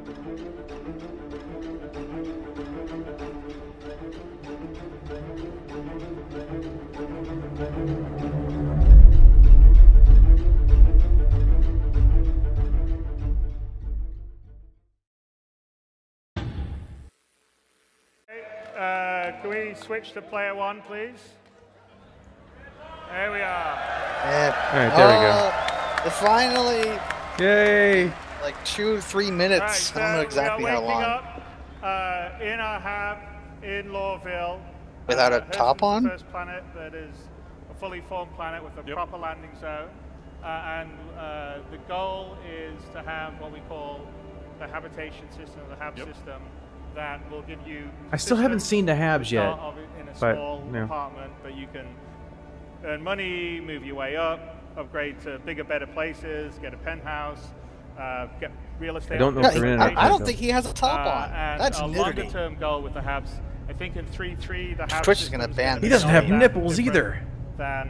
Can we switch to player one, please? There we are. Yeah. All right, there we go. Finally. Yay! Like 2 or 3 minutes. Right, so I don't know exactly we are how waking long. up in our hab in Lawville. Without a top on? The first planet that is a fully formed planet with a proper landing zone. And the goal is to have what we call the habitation system, the hab system, that will give you... I still haven't seen the habs yet. In a small apartment, but you can earn money, move your way up, upgrade to bigger, better places, get a penthouse, get real estate. I don't know if they're in it. I don't think he has a top on. And That's a nudity. longer-term goal with the habs, I think in 3.3, the habs... Twitch is going to ban He doesn't have nipples either. Than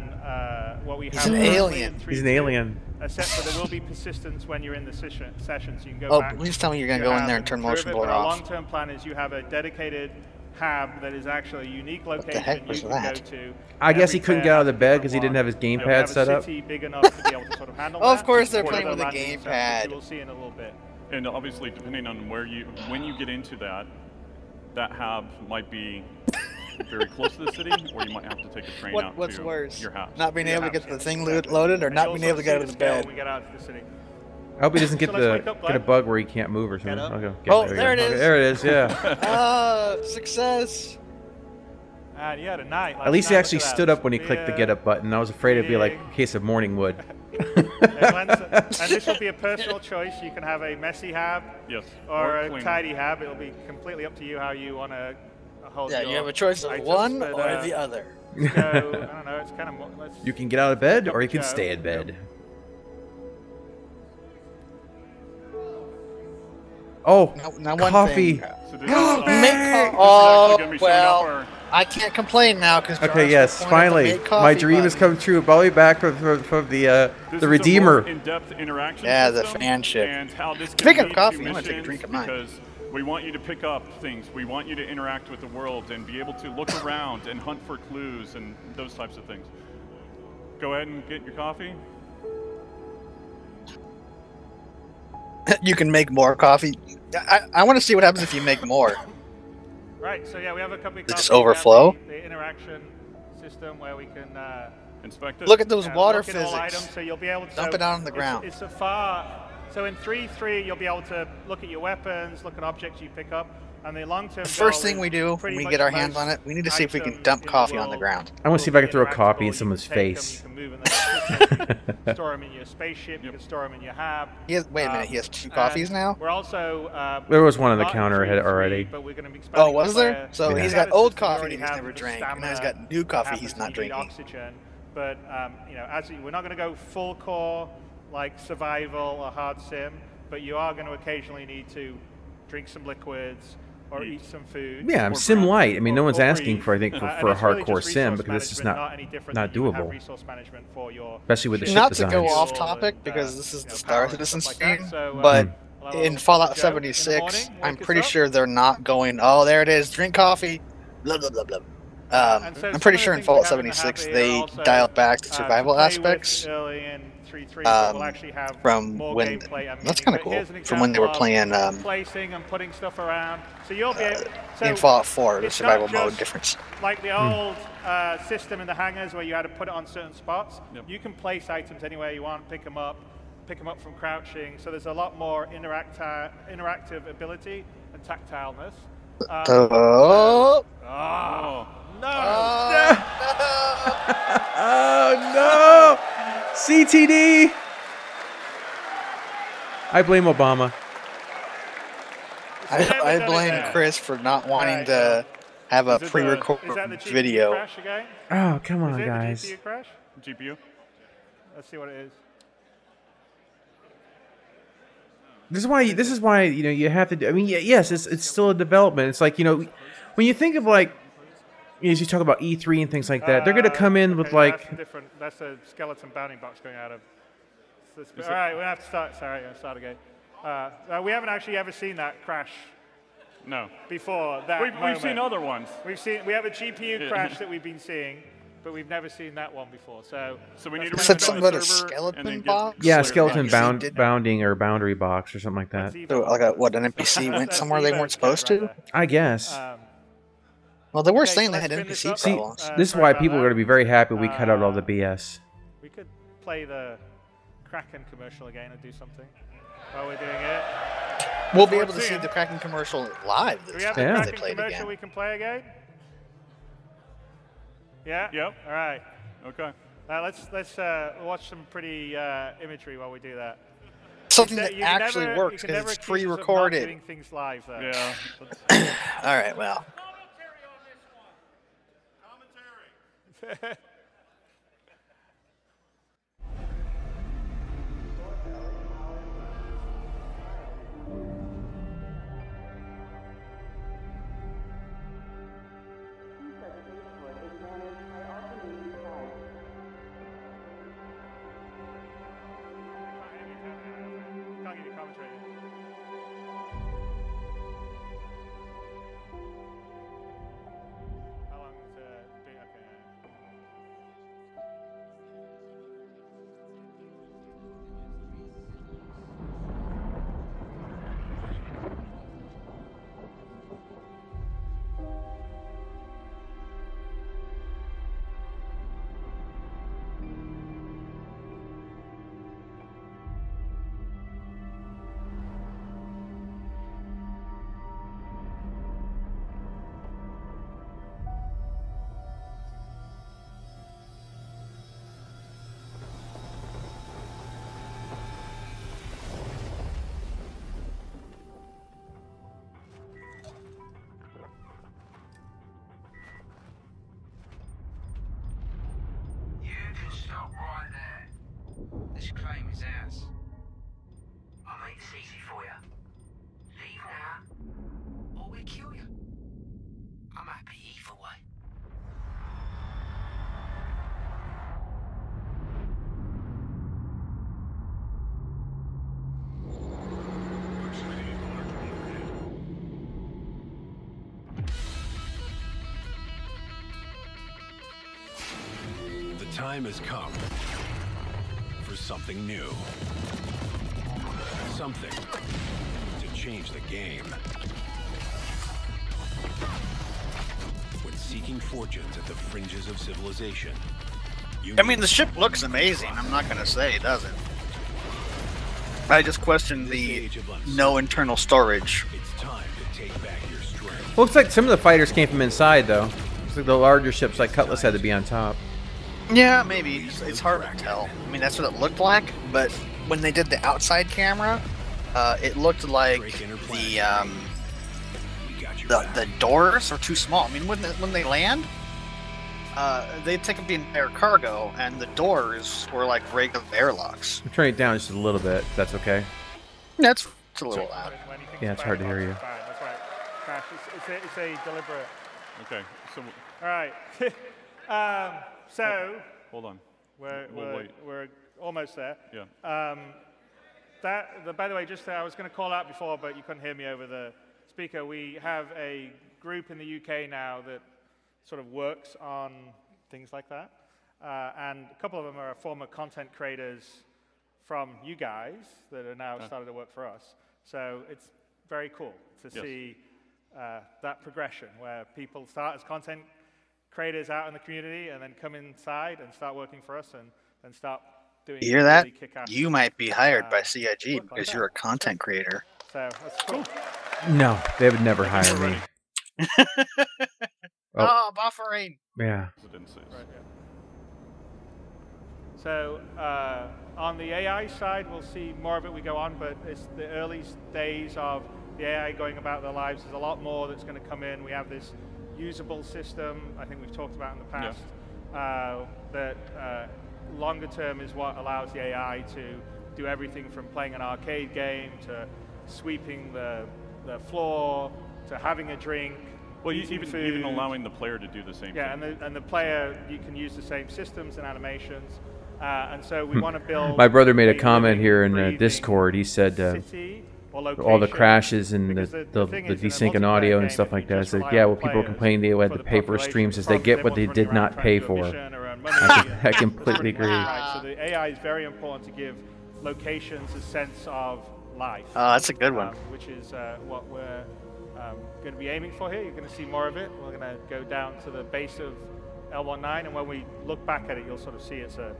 what we have. He's an alien. He's an alien. Except for there will be persistence when you're in the session, so you can go back. Oh, please tell me you're going to go in there and turn motion blur off. Our long-term plan is you have a dedicated hab that is actually a unique location the heck was you can that? go to. I guess he couldn't get out of the bed because he didn't have his gamepad set up. Big enough to be able to sort of handle Of that. course they're playing with a gamepad. We'll see in a little bit. And obviously, depending on when you get into that hab might be very close to the city, or you might have to take a train out what's to worse? your house. Not being able to get the thing loaded, or not being able to get out of the bed? When we get out to the city. I hope he doesn't get get a bug where he can't move or something. Okay. Oh, there it is. Okay, there it is. Yeah. Success. And you had a night. At least he actually stood up when he clicked the get up button. I was afraid it'd be like a case of morning wood. And this will be a personal choice. You can have a messy hab, or a tidy hab. It'll be completely up to you how you want to hold. Yeah, your you have a choice of items, one but, or the other. So, I don't know. It's kind of. You can get out of bed, or you can stay in bed. Oh, now one coffee. Thing. Oh, well, I can't complain now because. Okay, yes, finally, my dream has come true. All the way back from the Redeemer. In-depth interaction. Yeah, the system, fanship. And how this Speaking of can coffee, lead I'm to gonna take a drink of mine. Because we want you to pick up things. We want you to interact with the world and be able to look around and hunt for clues and those types of things. Go ahead and get your coffee. You can make more coffee. I want to see what happens if you make more. Right. So yeah, we have a couple of. Does this overflow? The interaction system where we can inspect it. Look at those water physics. Items, so you'll be able to dump it on the ground. It's a far. So in 3.3, you'll be able to look at your weapons, look at objects you pick up, and the long-term. The first thing we do when we get our hands on it, we need to see if we can dump coffee on the ground. I want to see if I can throw a coffee in someone's face. Store them in your spaceship. You can store them in your hab. Wait a minute. He has 2 coffees now. We're also. There was one on the counter already. But we're going to be oh, was there? So yeah. he's got old coffee he's never drank, and now he's got new coffee he's not drinking. Oxygen, but you know, we're not going to go full core like survival or hard sim, but you are going to occasionally need to drink some liquids or eat some food. Yeah, I'm sim light. I mean, no one's asking for, I think, for a hardcore sim, because this is not doable. Especially with the ship not designs. To go off topic, because this is the Star Citizen stream, but in Fallout 76, I'm pretty sure they're not going, oh, there it is, drink coffee, blah, blah, blah, blah. I'm pretty sure in Fallout 76 they dialed back the survival aspects from when, that's kind of cool, from when they were playing placing and putting stuff around. So you'll be able, in Fallout 4, the survival mode difference. Like the old system in the hangars where you had to put it on certain spots, you can place items anywhere you want, pick them up from crouching. So there's a lot more interactive ability and tactileness. Oh no! Oh no! CTD! I blame Obama. I blame Chris for not wanting to have a pre-recorded video. Oh, come on, guys. GPU crash? GPU? Let's see what it is. This is why you know you have to. I mean, yes, it's still a development. It's like, you know, when you think of like, as you talk about E3 and things like that, they're going to come in with like. That's a skeleton bounding box going out of. All right, we have to start. Sorry, I'm going to start again. We haven't actually ever seen that crash. No. Before that We've seen other ones. We have a GPU crash that we've been seeing, but we've never seen that one before. So we need to said something about a skeleton box. Yeah, skeleton bounding or boundary box or something like that. So, like what, an NPC went somewhere they weren't supposed to? I guess. Well, they were saying they had NPC problems. This is why people are going to be very happy we cut out all the BS. We could play the Kraken commercial again and do something while we're doing it. We'll be able to see the Kraken commercial live. Do we have a Kraken commercial we can play again? Yeah? Yep. All right. Okay. Let's watch some pretty imagery while we do that. Something that actually works because it's pre-recorded. Doing things live, though. Yeah. All right, well. Commentary. This claim is ours. I'll make this easy for you. Leave now, or we kill you. I'm happy either way. The time has come for something new. Something to change the game. When seeking fortunes at the fringes of civilization. I mean, the ship looks amazing. I'm not going to say it doesn't. I just question the no internal storage. It's time to take back your strength. Looks like some of the fighters came from inside, though. Looks like the larger ships, like Cutlass, had to be on top. Yeah, maybe. It's hard to tell. I mean, that's what it looked like, but when they did the outside camera, it looked like the doors are too small. I mean, when they land, they take up the entire cargo, and the doors were like regular airlocks. I'm turning it down just a little bit, if that's okay. Yeah, it's a little loud. Yeah, it's hard to hear you. That's right. Crash. It's a deliberate. Okay. So. All right. So. Hold on. We're almost there. Yeah. By the way, I was going to call out before, but you couldn't hear me over the speaker. We have a group in the UK now that sort of works on things like that, and a couple of them are former content creators from you guys that are now started to work for us. So it's very cool to see that progression where people start as content creators out in the community and then come inside and start working for us and start doing. You hear that? You might be hired by CIG because you're a content creator. So that's cool. No, they would never hire me. Oh, buffering. Yeah. Right, yeah. So on the AI side, we'll see more of it we go on, but it's the early days of the AI going about their lives. There's a lot more that's going to come in. We have this usable system, I think we've talked about in the past, that longer term is what allows the AI to do everything from playing an arcade game to sweeping the floor to having a drink. Well, even allowing the player to do the same thing. Yeah, and the player, you can use the same systems and animations. And so we want to build. My brother made a comment here in Discord. He said all the crashes and the desync in audio and stuff like that. I said, yeah, well, people complain they had to pay for streams as they get what they did not pay for. I completely agree. So the AI is very important to give locations a sense of life. Oh, that's a good one. Which is what we're going to be aiming for here. You're going to see more of it. We're going to go down to the base of L19, and when we look back at it, you'll sort of see it's a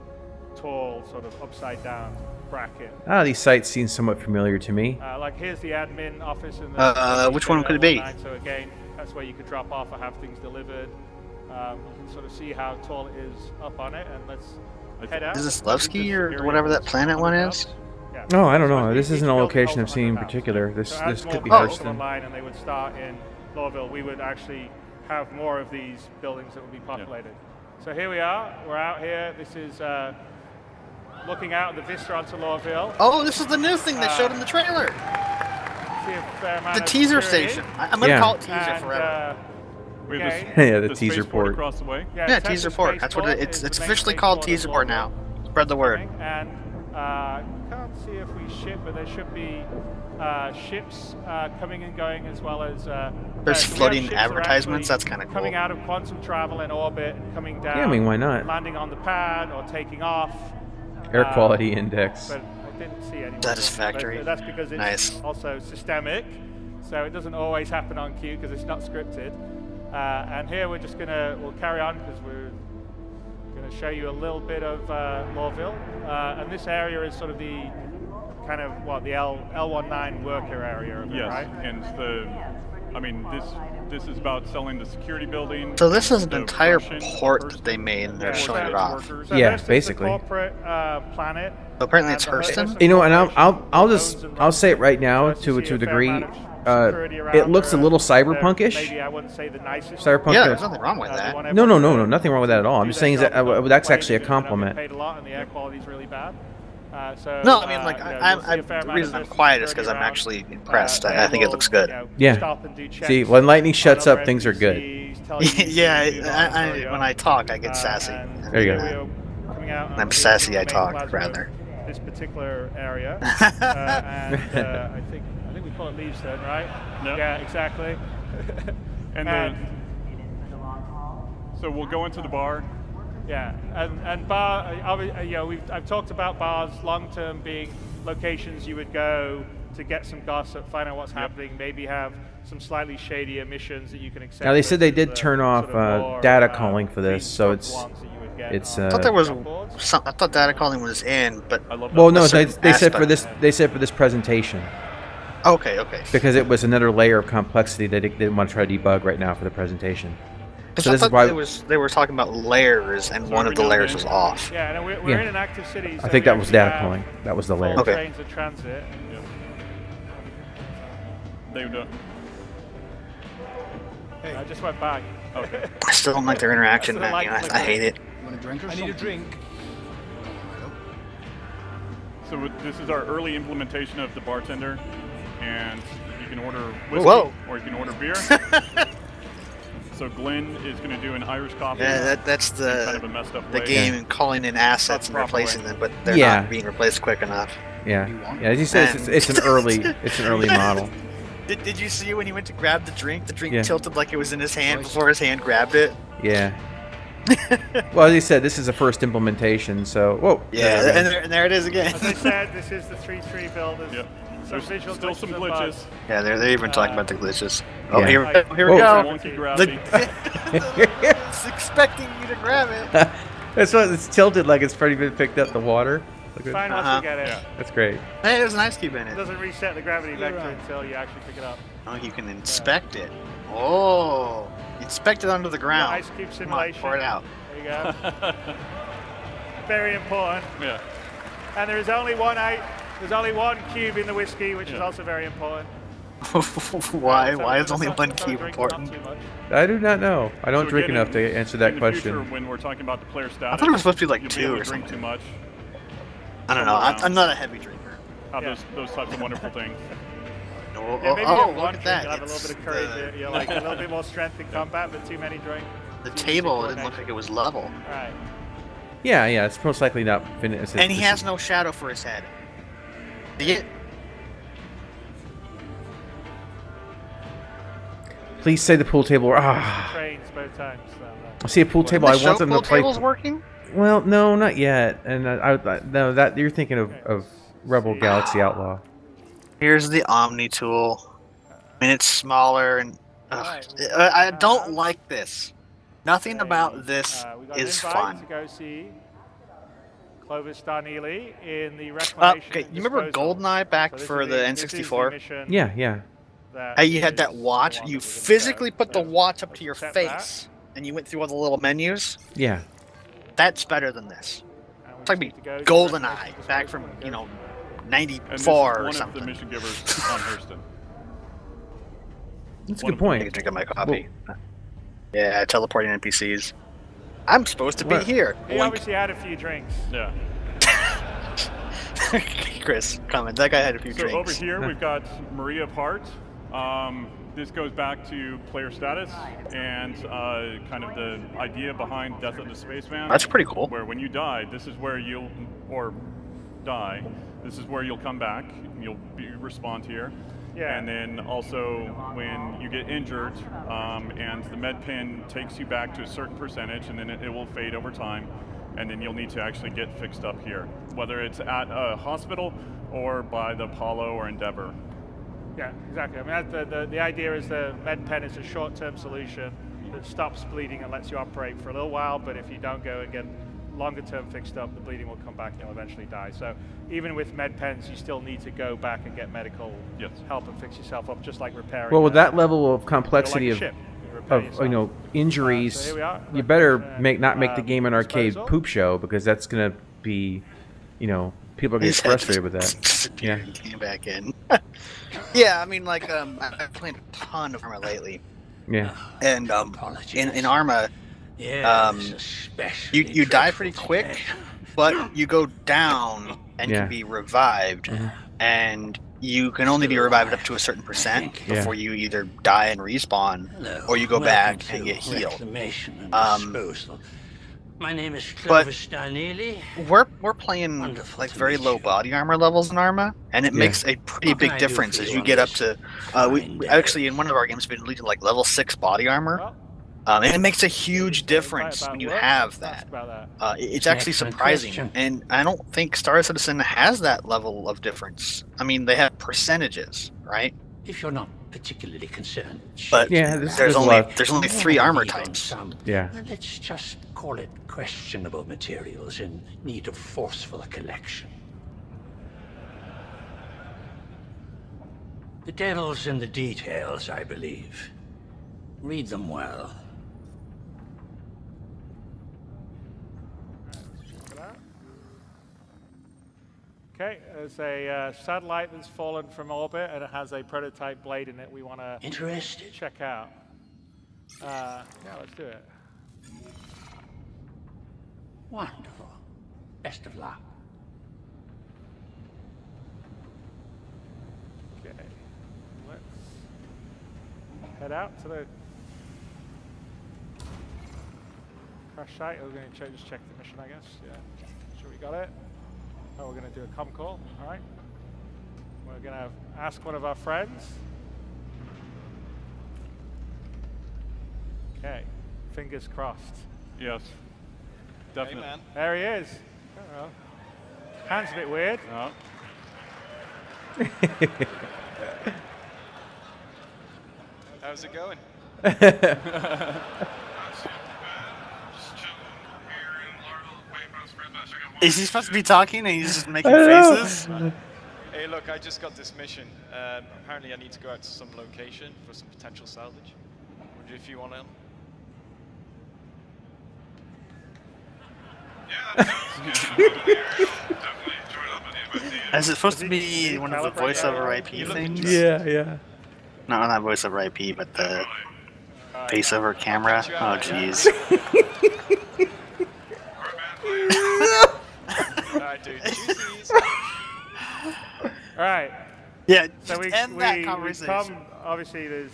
tall, sort of upside down bracket. Ah, these sites seem somewhat familiar to me. Like here's the admin office in the which one could it be? So again, that's where you could drop off or have things delivered. You can sort of see how tall it is up on it, and let's head out. Is this Levski or whatever that planet one is? Yeah. No, I don't know. This isn't a location I've seen in particular. This could be Hurston. And they would start in Lawville. We would actually have more of these buildings that would be populated. So here we are. We're out here. This is looking out at the vista onto Lawville. Oh, this is the new thing they showed in the trailer. The teaser station. I'm going to call it teaser forever. We have the teaser port across the way. Yeah, teaser port. That's what it's officially called, teaser port now. Spread the word. And can't see if we ship, but there should be ships coming and going, as well as there's floating advertisements. That's kind of cool. Coming out of quantum travel in orbit and coming down. Yeah, I mean, why not? Landing on the pad or taking off. Air quality index. But I didn't see any. Satisfactory. That's because it's also systemic, so it doesn't always happen on cue because it's not scripted. And here we'll carry on because we're going to show you a little bit of Lawville, and this area is sort of the kind of the L19 worker area of it, right? And this is about selling the security building. So this is an entire port that they made, and they're showing it off. So yeah, basically. The corporate planet. So apparently it's Hurston. You know, and I'll say it right now to a degree. It looks a little cyberpunkish. Maybe I wouldn't say the nicest. Cyberpunk. Yeah, there's nothing wrong with that. No, nothing wrong with that at all. I'm just saying that's actually a compliment. Paid a lot, and the air quality is really bad. No, I mean, like, the reason I'm quiet is because I'm actually impressed. I think it looks good. Yeah. See, when lightning shuts up, things are good. Yeah, when I talk, I get sassy. There you go. I'm sassy, I talk, rather. This particular area, and I think we call it Leavestone, right? No. Yeah, exactly. So we'll go into the bar. Yeah, and bar, I've talked about bars long term being locations you would go to get some gossip, find out what's happening, maybe have some slightly shady emissions that you can accept. Now they said they did turn off data calling for this, so it's. I thought there was I thought data calling was in, but well, no, they said for this. They said for this presentation. Okay. Because it was another layer of complexity that they didn't want to try to debug right now for the presentation. So this is why they were talking about layers, and one of the layers was off. Yeah, and we're in an active city. So I think that was data calling. That was the layer. Okay. Trains of transit. They've done. Hey, I just went by. Okay. I still don't like their interaction, man. I hate it. You want a drink or something? I need a drink. So this is our early implementation of the bartender, and you can order whiskey or you can order beer. So Glenn is going to do an Irish coffee. Yeah, that's the kind of a messed up the way. game and calling in assets and replacing them, but they're not being replaced quick enough. Yeah, as you said, it's an early model. Did you see when he went to grab the drink? The drink tilted like it was in his hand before his hand grabbed it. Yeah. Well, as you said, this is a first implementation, so whoa. Yeah, and there it is again. As I said, this is the 3.3 build. Yep. There's still some glitches. Yeah, they're even talking about the glitches. Oh, yeah. here we go. Wonky gravity. It's expecting you to grab it. That's what it's tilted like it's pretty been picked up the water. Fine once you get it. Yeah. That's great. Hey, there's an ice cube in it. It doesn't reset the gravity vector until you actually pick it up. Oh, you can inspect it. Oh, inspect it under the ground. Ice cube simulation. Pour it out. There you go. Very important. Yeah. And there is only one cube in the whiskey, which is also very important. Why? Why is only one cube important? I do not know. I don't drink enough to answer that question. Future, when we're talking about the player status, I thought it was supposed to be like 2 or drink something. too much. I don't know. I'm not a heavy drinker. Those types of wonderful things. Yeah, maybe look at that. You'll have a little bit of courage. You're like a little bit more strength in combat, but too many drink. The table didn't look like it was level. Right. Yeah, it's most likely not finished. And he has no shadow for his head. See it? Please say the pool table. Trains both times. I see a pool table. I want them to play. Pool table's working? Well, no, not yet. And no, that you're thinking of Rebel Galaxy Outlaw. Here's the Omni tool. I mean, it's smaller and I don't like this. Nothing about this is fun. To go see Clovis Darneely in the reclamation. Okay, you remember GoldenEye back for the N64? Yeah. How you had that watch? You physically put the watch up to your face, and you went through all the little menus? Yeah. That's better than this. It's like GoldenEye back from, 94 or something. One of the mission givers on Hurston. That's a good point. I can drink up my coffee. Yeah, teleporting NPCs. I'm supposed to be here. He obviously had a few drinks. Yeah. Chris, comment. That guy had a few drinks. So over here we've got Maria of Heart. This goes back to player status and kind of the idea behind Death of the Spaceman. That's pretty cool. Where when you die, this is where you'll, this is where you'll come back. You'll respawn here. Yeah. And then also when you get injured and the med pin takes you back to a certain percentage, and then it will fade over time, and then you'll need to actually get fixed up here, whether it's at a hospital or by the Apollo or Endeavor. Yeah, exactly. I mean, the idea is the med pen is a short-term solution that stops bleeding and lets you operate for a little while, but if you don't go and get longer-term fixed up, the bleeding will come back and you'll eventually die. So even with med pens, you still need to go back and get medical help and fix yourself up, just like repairing. Well, with that level of complexity of injuries, you better not make the game an arcade poop show, because that's going to be, people are going to get frustrated with that. Yeah. Came back in. Yeah, I mean, like, I've played a ton of Arma lately. Yeah. And in Arma, you die pretty quick, but you go down and can be revived, and you can only be revived up to a certain percent before you either die and respawn, or you go back and get healed. My name is Clovis Darneely. We're playing like very low body armor levels in Arma, and it makes a pretty big difference as you get up to. We actually in one of our games been leading like level 6 body armor, and it makes a huge difference when you have that. It's actually surprising, and I don't think Star Citizen has that level of difference. I mean, they have percentages, right? If you're not particularly concerned, but there's only 3 armor types. Let's just call it questionable materials in need of forceful collection. The devil's in the details, I believe. Read them well. Okay, there's a satellite that's fallen from orbit, and it has a prototype blade in it we want to check out. Yeah, let's do it. Wonderful. Best of luck. Okay, let's head out to the crash site. We're going to just check the mission, I guess. Yeah, sure we got it. Oh, we're going to do a comm call. All right. We're going to ask one of our friends. Okay. Fingers crossed. Yes. Definitely. Hey, man. There he is. Oh, hand's a bit weird. Oh. How's it going? Is he supposed to be talking and he's just making faces? Hey, look, I just got this mission. Apparently I need to go out to some location for some potential salvage. Wonder if you want to... Is it supposed to be one of the voiceover IP things? Yeah. No, not voiceover IP, but the face-over camera. Oh, jeez. Alright, dude. Alright. Yeah, so we come, obviously there's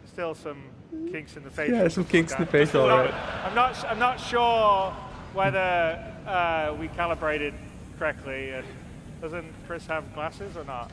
still some kinks in the face. Yeah, some kinks in the face, alright. I'm not sure whether we calibrated correctly. And doesn't Chris have glasses or not?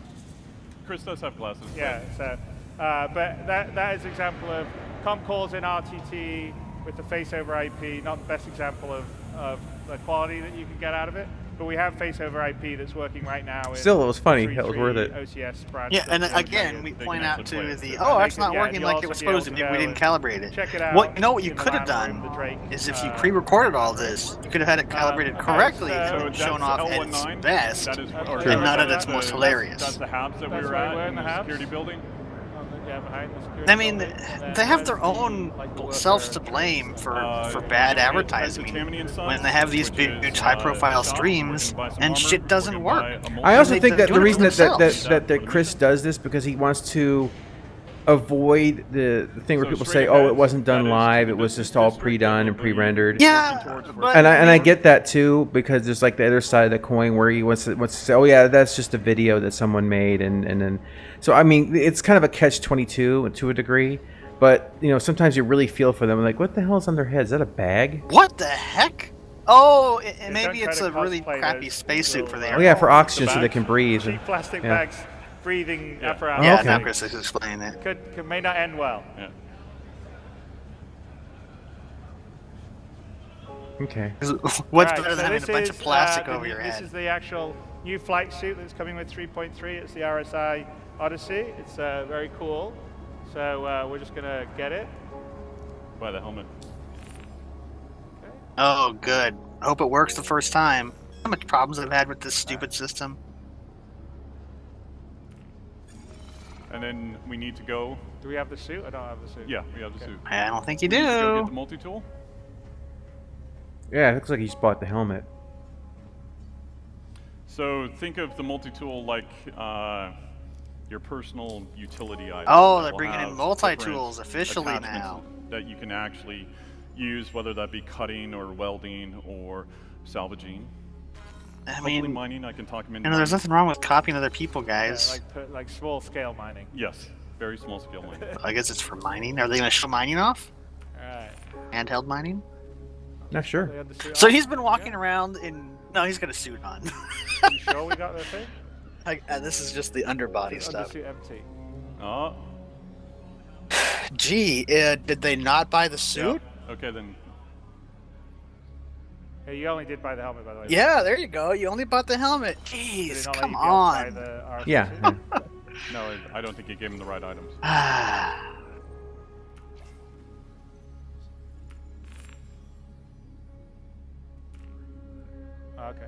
Chris does have glasses. Yeah. So, but that is an example of comp calls in RTT with the face over IP. Not the best example of the quality that you can get out of it. But we have face over IP that's working right now. Still, it was funny. It was worth it. OCS branch. Yeah, and again, we point out to the it's not working like it was supposed to. Maybe we didn't calibrate it. Check it out. What you could have done is if you pre-recorded all this, you could have had it calibrated correctly and shown off at its best, and not at its most hilarious. That's the Habs that we were at in the security building. I mean, they have their own selves to blame for bad advertising when they have these big, high-profile streams and shit doesn't work. I also think that the reason that Chris does this because he wants to avoid the thing where people say, "Oh, it wasn't done live; it was just all pre-done and pre-rendered." Yeah, but and I get that too because there's like the other side of the coin where he wants to say, "Oh yeah, that's just a video that someone made," and then so I mean it's kind of a catch-22 to a degree. But you know, sometimes you really feel for them, like, what the hell is on their head? Is that a bag? What the heck? Oh, maybe it's a really crappy spacesuit for the air. Oh yeah, for oxygen so they can breathe. Cheap plastic bags. Breathing apparatus. Yeah, now Chris is explaining it. May not end well. Yeah. Okay. What's better than having a bunch of plastic over your head? This is the actual new flight suit that's coming with 3.3. It's the RSI Odyssey. It's very cool. So we're just going to get it. Buy the helmet. Okay. Oh, good. I hope it works the first time. How much problems I've had with this stupid system. And then we need to go. Do we have the suit? I don't have the suit. Yeah, we have the suit. I don't think you do. Go get the multi-tool? Yeah, it looks like he's bought the helmet. So think of the multi-tool like your personal utility item. Oh, they're bringing in multi-tools officially now. That you can actually use, whether that be cutting or welding or salvaging. I mean, mining, I can talk them into there's nothing wrong with copying other people, guys. Yeah, like small scale mining. Yes, very small scale mining. I guess it's for mining. Are they going to show mining off? Alright. Handheld mining? Not sure. So he's been walking around in... No, he's got a suit on. You sure we got that thing? This is just the underbody stuff. Undersuit empty. Oh. Gee, did they not buy the suit? Yeah. Okay, then... Yeah, you only did buy the helmet, by the way. Yeah, there you go. You only bought the helmet. Jeez, come on. Yeah. No, I don't think you gave him the right items. Okay.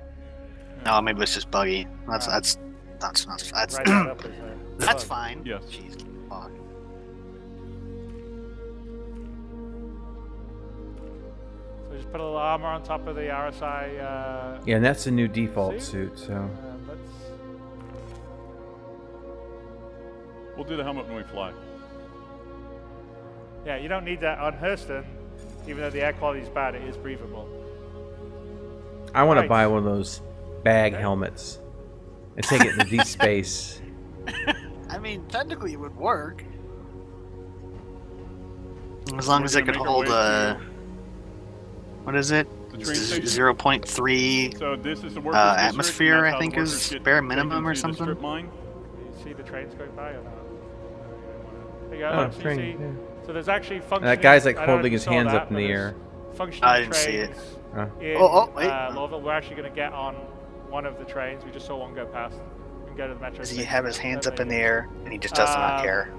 No, maybe it's just buggy. That's that's fine. Yes. Jeez, fuck. So just put a little armor on top of the RSI. Yeah, and that's the new default suit. So. We'll do the helmet when we fly. Yeah, you don't need that on Hurston. Even though the air quality is bad, it is breathable. I want to buy one of those bag helmets and take it into deep space. I mean, technically it would work. As long as it could hold what is it? 0.3 so this is the atmosphere, I think is bare minimum or something. You see the trains going by or not? There you go. Oh, so, train, yeah. So there's actually functioning... That guy's like holding his hands up in the air. I didn't see it. In wait. Lowville. We're actually going to get on one of the trains. We just saw one go past. We can go to the metro. Does he have his hands up in the air and he just does not care?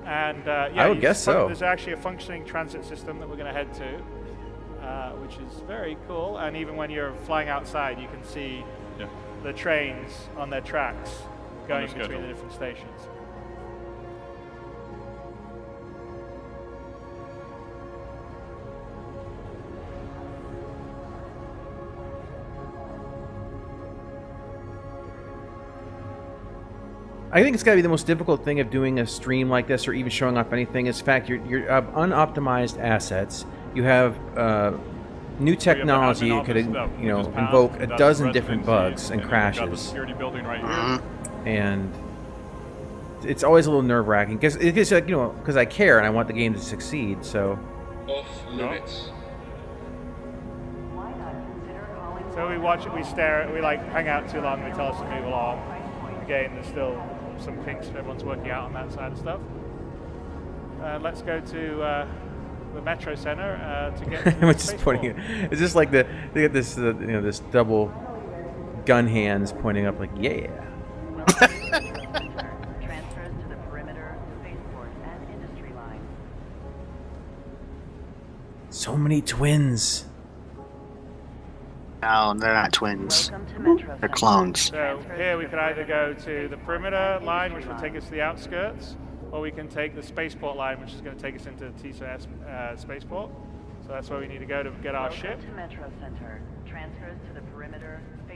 And yeah, I would guess so. There's actually a functioning transit system that we're going to head to, which is very cool. And even when you're flying outside, you can see the trains on their tracks going between the different stations. I think it's got to be the most difficult thing of doing a stream like this or even showing off anything is the fact you're unoptimized assets. You have new technology you could invoke a dozen different bugs and crashes. And it's always a little nerve-wracking because it's like, because I care and I want the game to succeed. So off limits. So So we watch it, we stare at it, we like hang out too long, they tell us to move along. Again, there's still some kinks everyone's working out on that side of stuff. Let's go to the Metro Center to get to the spaceport. It's just like they get this, you know, this double gun hands pointing up, like, yeah. Transfers to the perimeter, spaceport, and industry line. So many twins. No, they're not twins. They're clones. So here we could either go to the perimeter line, which will take us to the outskirts, or we can take the spaceport line, which is going to take us into the TSA spaceport. So that's where we need to go to get our ship.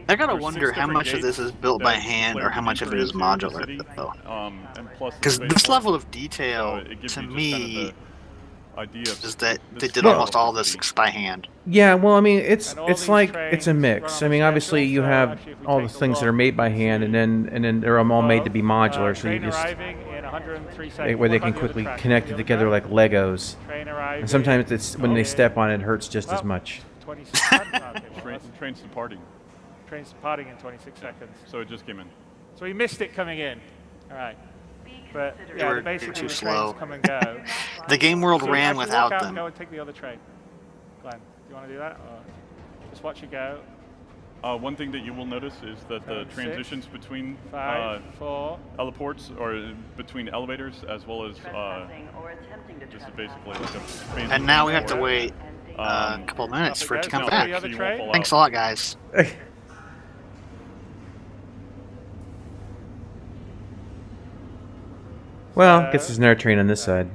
I gotta wonder how much of this is built by hand or how much of it is modular, though. Because this level of detail, to me, is that they did almost all this by hand. Yeah, well, I mean, it's like it's a mix. I mean, obviously you have all the things that are made by hand, and then they're all made to be modular, so you just where they can quickly connect it together like Legos. And sometimes it's when they step on it, it hurts just as much. Train's departing. Train's departing in 26 seconds. So it just came in. So we missed it coming in. All right. But yeah, basically too the slow. trains come and go. The game world ran without them. And go and take the other train. Glenn, do you want to do that, or just watch it go? One thing that you will notice is that the transitions between 5, 4, heliports, or between elevators, as well as this is basically like a. And now we have to wait a couple of minutes for it to come back. Thanks a lot, guys. Well, guess there's another train on this side.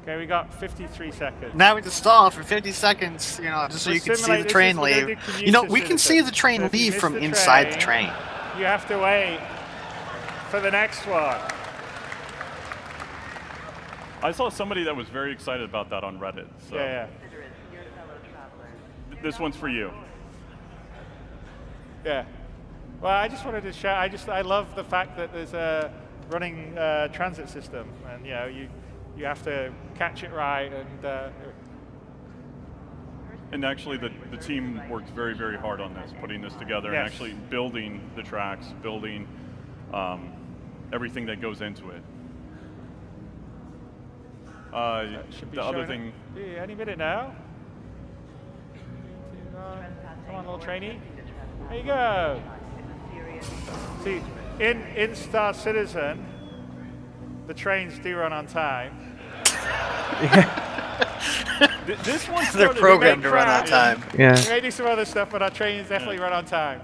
Okay, we got 53 seconds. Now we just stall for 50 seconds, you know, just so you can see the train leave. You know, we can see the train leave from inside the train. You have to wait for the next one. I saw somebody that was very excited about that on Reddit. So. Yeah. This one's for you. Yeah. Well, I just wanted to share. I love the fact that there's a running transit system, and you know, you have to catch it right, and actually the team worked very, very hard on this, putting this together, and actually building the tracks, building everything that goes into it. The other thing. Any minute now. Come on, little trainee. There you go. See, in Star Citizen, the trains do run on time. This one's they're programmed to run on time. Yeah. We may do some other stuff, but our trains definitely run on time.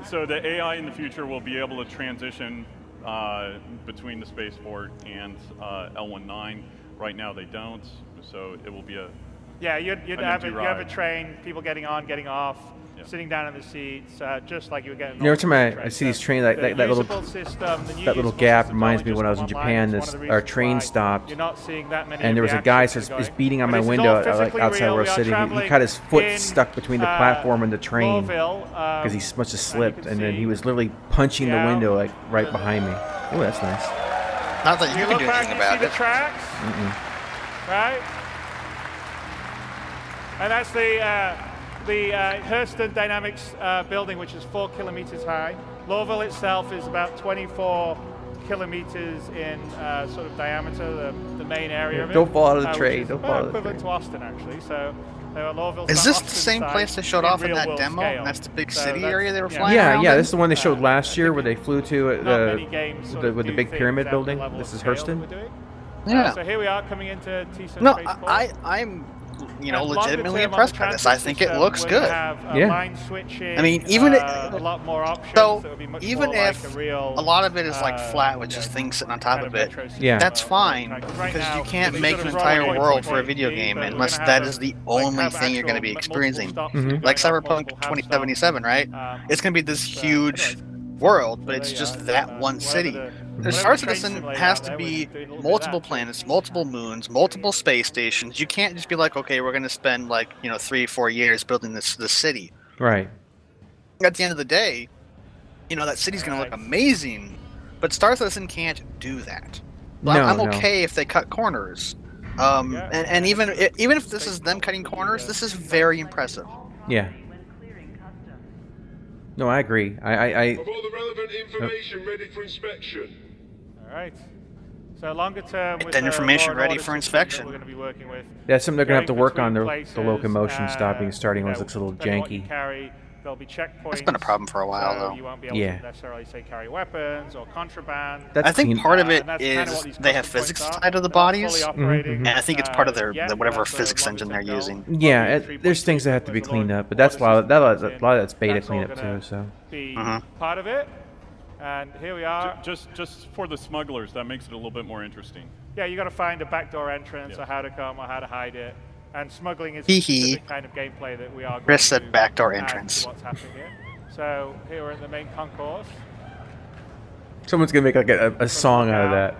So the AI in the future will be able to transition between the spaceport and L19. Right now they don't, so it will be a you'd have a train, people getting on, getting off, sitting down in the seats, just like you would get in every time I see these trains, that little gap reminds me when I was in Japan. Our train stopped, and there was a guy is beating on my window outside where I was sitting. He got his foot stuck between the platform and the train because he must have slipped, and then he was literally punching the window like right behind me. Oh, that's nice. Not that you can do anything about it. Right? And that's the Hurston Dynamics building, which is 4 kilometers high. Lowville itself is about 24 kilometers in sort of diameter, the main area of it. Don't fall out of the train. Don't fall out of the train. Equivalent to Austin, actually. So Lowville's is this the same place they showed off in that demo? And that's the big city area they were flying around? Yeah, this is the one they showed last year where they flew to with the big pyramid building. This is Hurston. Yeah. So here we are coming into TSA No, spaceport. I'm legitimately impressed by this. I think it looks good. Line switching, I mean, even a lot more options. So even if a lot of it is like flat with just things sitting on top of it, that's fine because you can't make an entire world for a video game unless that is the only thing you're going to be experiencing. Like Cyberpunk 2077, right? It's going to be this huge world, but it's just that one city. Star Citizen has to be multiple planets, multiple moons, multiple space stations. You can't just be like, okay, we're going to spend like 3-4 years building this city. Right. At the end of the day, that city's going to look amazing, but Star Citizen can't do that. Well, I'm okay if they cut corners, And even if this is them cutting corners, this is very impressive. Yeah. No, I agree. Have all the relevant information ready for inspection. All right. So longer term, with that information ready for inspection. We're going to be working with. Yeah, something they're going to have to work on. The locomotion stopping and starting always looks a little janky. There'll be checkpoints. That's been a problem for a while, though. You won't be able to necessarily say carry weapons or contraband. I think part of it is they have physics tied to the bodies, and I think it's part of their whatever physics engine they're using. Yeah, there's things that have to be cleaned up, but that's a lot of that's beta cleanup too. So. Part of it. And here we are. Just for the smugglers, that makes it a little bit more interesting. Yeah, you got to find a backdoor entrance or how to come or how to hide it. And smuggling is the kind of gameplay that we are going Chris to said backdoor entrance. What's happening here. So here we're in the main concourse. Someone's gonna make like a song out of that.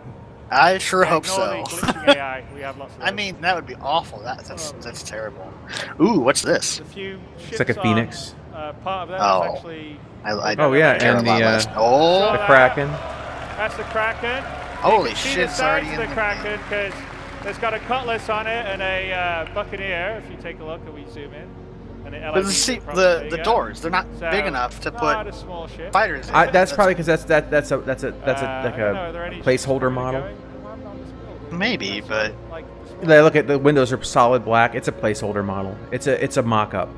I sure hope so. AI. We have lots of I mean, that would be awful. That's terrible. Ooh, what's this? It's like a phoenix. Part of that is actually. And the Kraken. That's the Kraken. Holy shit! It's already in the Kraken because it's got a Cutlass on it and a Buccaneer. If you take a look, and we zoom in. And the doors, they're not big enough to put fighters in. That's probably because that's a placeholder model. Maybe, but look at the windows are solid black. It's a placeholder model. It's a mock-up.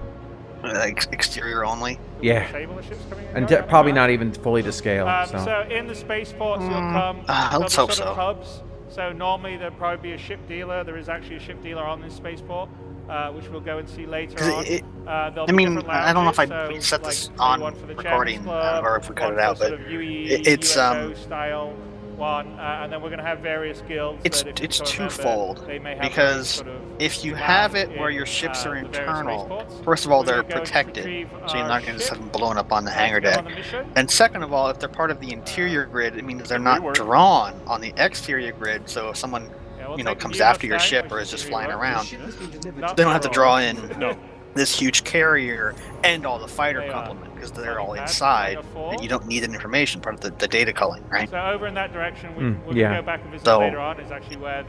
Like exterior only. Yeah, and probably not even fully to scale. So in the spaceports, you'll come. Let's hope so. Hubs. So normally there'll probably be a ship dealer. There is actually a ship dealer on this spaceport, which we'll go and see later on. I mean, I don't know if I set this on recording or if we cut it out, but it's style one, and then we're going to have various guilds. It's twofold, because if you have it where your ships are internal, first of all, they're protected, so you're not going to just have them blown up on the hangar deck. And second of all, if they're part of the interior grid, it means they're not drawn on the exterior grid, so if someone comes after your ship or is just flying around, they don't have to draw in this huge carrier and all the fighter complement, because they're all inside, and you don't need that information, part of the data culling, right? So over in that direction, we'll go back and visit later on, is actually where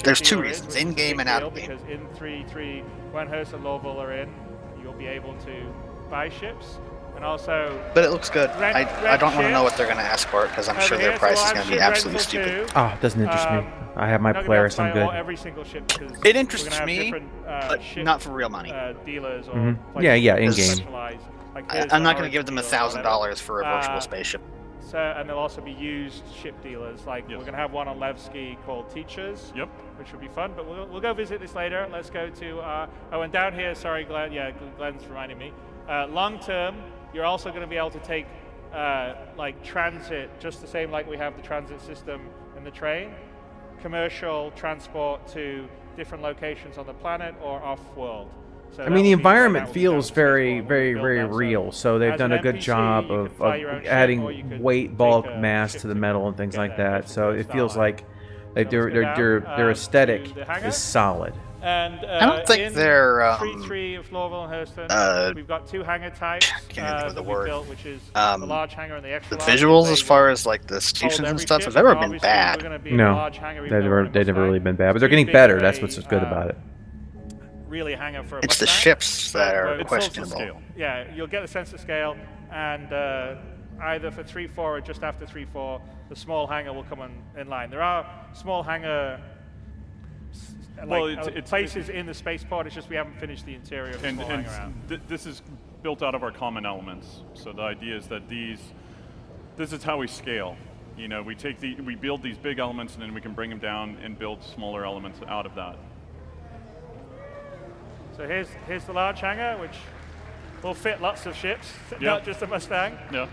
there's two reasons, in-game and out-of-game. Because in 3.3, when Hearst and Lowville are in, you'll be able to buy ships, and also... But it looks good. I don't want to know what they're going to ask for it, because I'm sure their price is going to be absolutely stupid. Oh, it doesn't interest me. I have my Polaris, I'm good. Every single ship, it interests me, but not for real money. Dealers or yeah, in-game. I'm not going to give them $1,000 for a virtual spaceship. So, and there'll also be used ship dealers. Like we're going to have one on Levski called Teachers, which will be fun. But we'll go visit this later. Let's go to and down here. Sorry, Glenn. Yeah, Glenn's reminding me. Long term, you're also going to be able to take like transit, just the same like we have the transit system in the train. Commercial transport to different locations on the planet or off-world. So I mean, the environment feels very, very, very real. So they've done a good job of adding weight, bulk, mass to the metal and things like that. So it feels like their aesthetic is solid. And I don't think they're 3.3 of Lowville and Hurston. We've got two hangar types that we built, which is the large hangar and the extra large. The visuals, as far as like the stations and stuff, have never been bad. No, they've never really been bad, but they're getting better. That's what's good about it. Really hangar for it's the ships that are questionable. Yeah, you'll get the sense of scale, and either for 3.4 or just after 3.4, the small hangar will come in line. There are small hangar. It's places in the spaceport. It's just we haven't finished the interior of the small hangar out. This is built out of our common elements. So the idea is that this is how we scale. You know, we build these big elements, and then we can bring them down and build smaller elements out of that. So here's the large hangar, which will fit lots of ships, not just a Mustang. Yeah.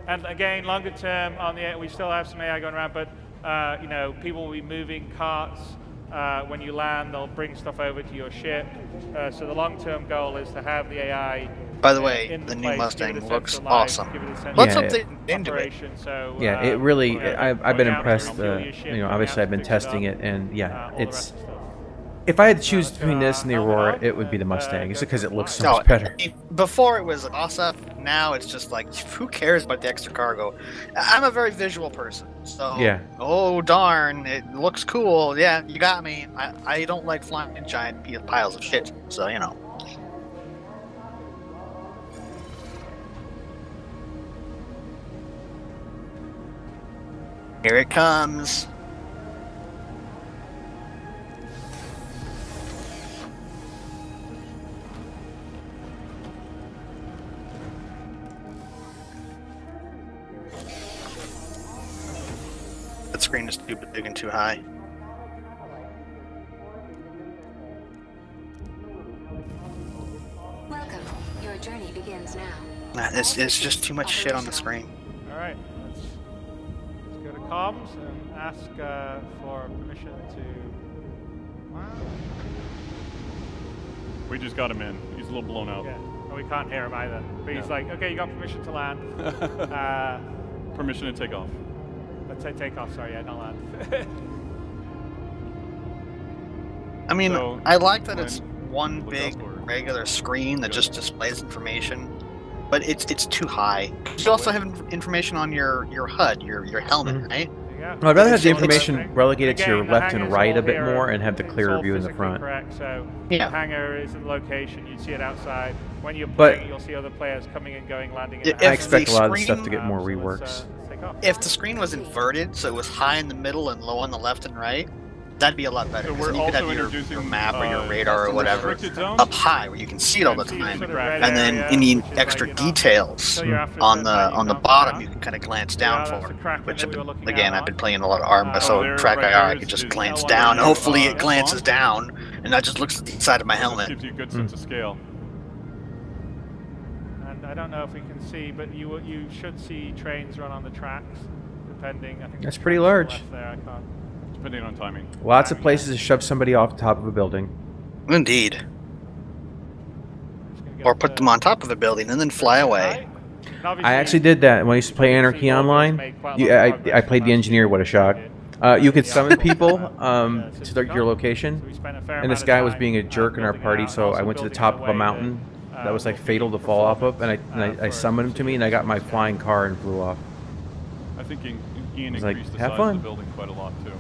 And again, longer term on the we still have some AI going around, but people will be moving carts. When you land, they'll bring stuff over to your ship. So the long-term goal is to have the AI. By the way, the new Mustang looks awesome. Let's update into it. So, yeah, it really. I've been impressed. Obviously I've been testing it, and yeah, if I had to choose between this and the Aurora, it would be the Mustang. It's because it looks so much better. Before it was awesome. Now it's just like, who cares about the extra cargo? I'm a very visual person, so yeah. Oh darn, it looks cool. Yeah, you got me. I don't like flying in giant piles of shit, so you know. Here it comes. That screen is too big and too high. Welcome. Your journey begins now. It's just too much shit on the screen. All right, let's go to comms and ask for permission to. Wow. We just got him in. He's a little blown out. Yeah. Oh, we can't hear him either. But he's like, okay, you got permission to land. Permission to take off. Let's say take off. Sorry, yeah, not land. I mean, so I like that it's one big regular screen that just displays information, but it's too high. You also have information on your HUD, your helmet, right? Yeah. I'd rather have the information relegated to your left and right a bit more and have the clearer view in the front. Correct. So yeah. The hangar is in location. You see it outside. When you're playing, you'll see other players coming and going, landing. I expect a lot of the stuff to get more reworks. If the screen was inverted, so it was high in the middle and low on the left and right, that'd be a lot better. So then you could have your map or your radar or whatever up high, where you can see it all the time, and then any extra details on the bottom you can kind of glance down for. Which, again, I've been playing a lot of Arma, so Track IR I could just glance down. Hopefully it glances down, and that just looks at the inside of my helmet. Gives you a good sense of scale. I don't know if we can see, but you should see trains run on the tracks, depending. I think that's pretty large. There, I can't. Depending on timing. Lots of places to shove somebody off the top of a building. Indeed. Or put them on top of a building and then fly away. I actually did that when I used to play Anarchy Online. I played the engineer. What a shock! You could summon people to your location, and this guy was being a jerk in our party, so I went to the top of a mountain that was like fatal to fall off of, and I summoned him to me, and I got my flying car and flew off. I think Ian increased like, the have size fun. of the building quite a lot too.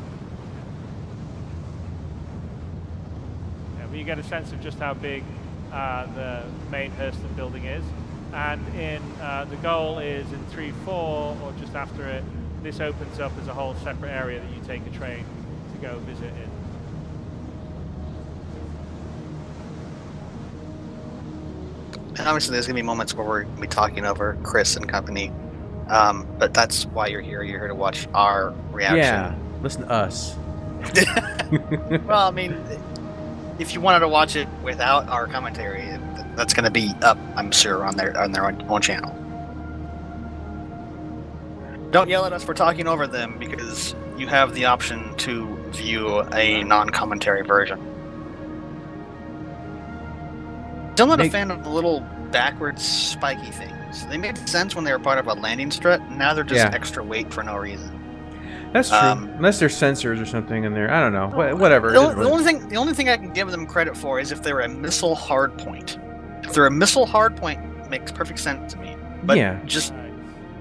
Yeah, but you get a sense of just how big the main Hurston building is, and in the goal is in 3-4 or just after it. This opens up as a whole separate area that you take a train to go visit in. Obviously, there's going to be moments where we're going to be talking over Chris and company, but that's why you're here. You're here to watch our reaction. Yeah, listen to us. Well, I mean, if you wanted to watch it without our commentary, that's going to be up, I'm sure, on their own channel. Don't yell at us for talking over them, because you have the option to view a non-commentary version. Still not a fan of the little backwards spiky things. They made sense when they were part of a landing strut, and now they're just extra weight for no reason. That's true. Unless there's sensors or something in there. I don't know. Whatever. The only thing I can give them credit for is if they're a missile hardpoint. If they're a missile hardpoint, it makes perfect sense to me. But just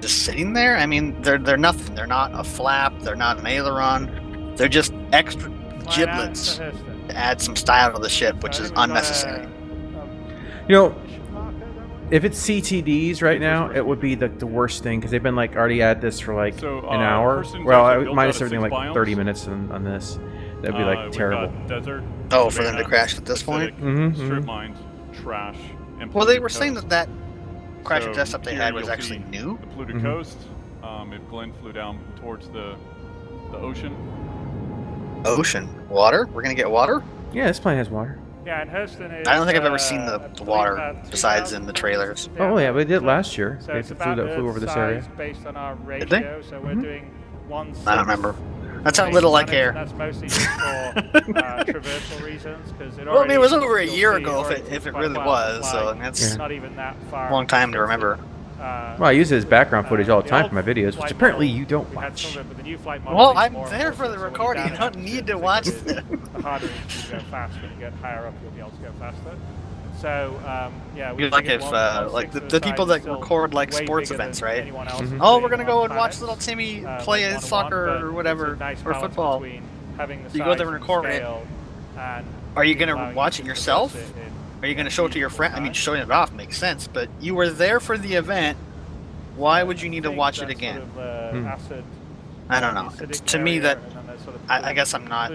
sitting there, I mean, they're nothing. They're not a flap. They're not an aileron. They're just extra giblets to add some style to the ship, which is unnecessary. You know, if it's CTDs right now, it would be the worst thing, because they've been like already at this for like an hour. Well, minus everything, like 30 minutes on this. That'd be like terrible. Desert, for them to crash at this point? Strip mines, trash. And well, they were saying that crash and test up they had was actually new. The polluted coast. If Glenn flew down towards the ocean. Ocean? Water? We're gonna get water? Yeah, this plane has water. Yeah, and Hurston is, I don't think I've ever seen the water besides in the trailers. Oh yeah, we did last year. So they flew over this area. Based on our ratio, did they? So we're doing 1/6. I don't remember. That's how little I care. That's mostly just for traversal reasons, because well, I mean, it was over a year ago if it really was, so that's not even that far. A long time to remember. Well, I use it as background footage all the time for my videos, which apparently you don't watch. Well, I'm there for the recording. You don't need to watch it. The harder it is to go faster. When you get higher up, you'll be able to go faster. So, yeah. Like if, like the people that record like sports events, right? Oh, we're gonna go and watch little Timmy play soccer or whatever, or football. You go there and record it. Are you gonna watch it yourself? Are you gonna show it to your friend? I mean, showing it off makes sense, but you were there for the event. Why would you need to watch it again? I don't know. To me, that I guess I'm not.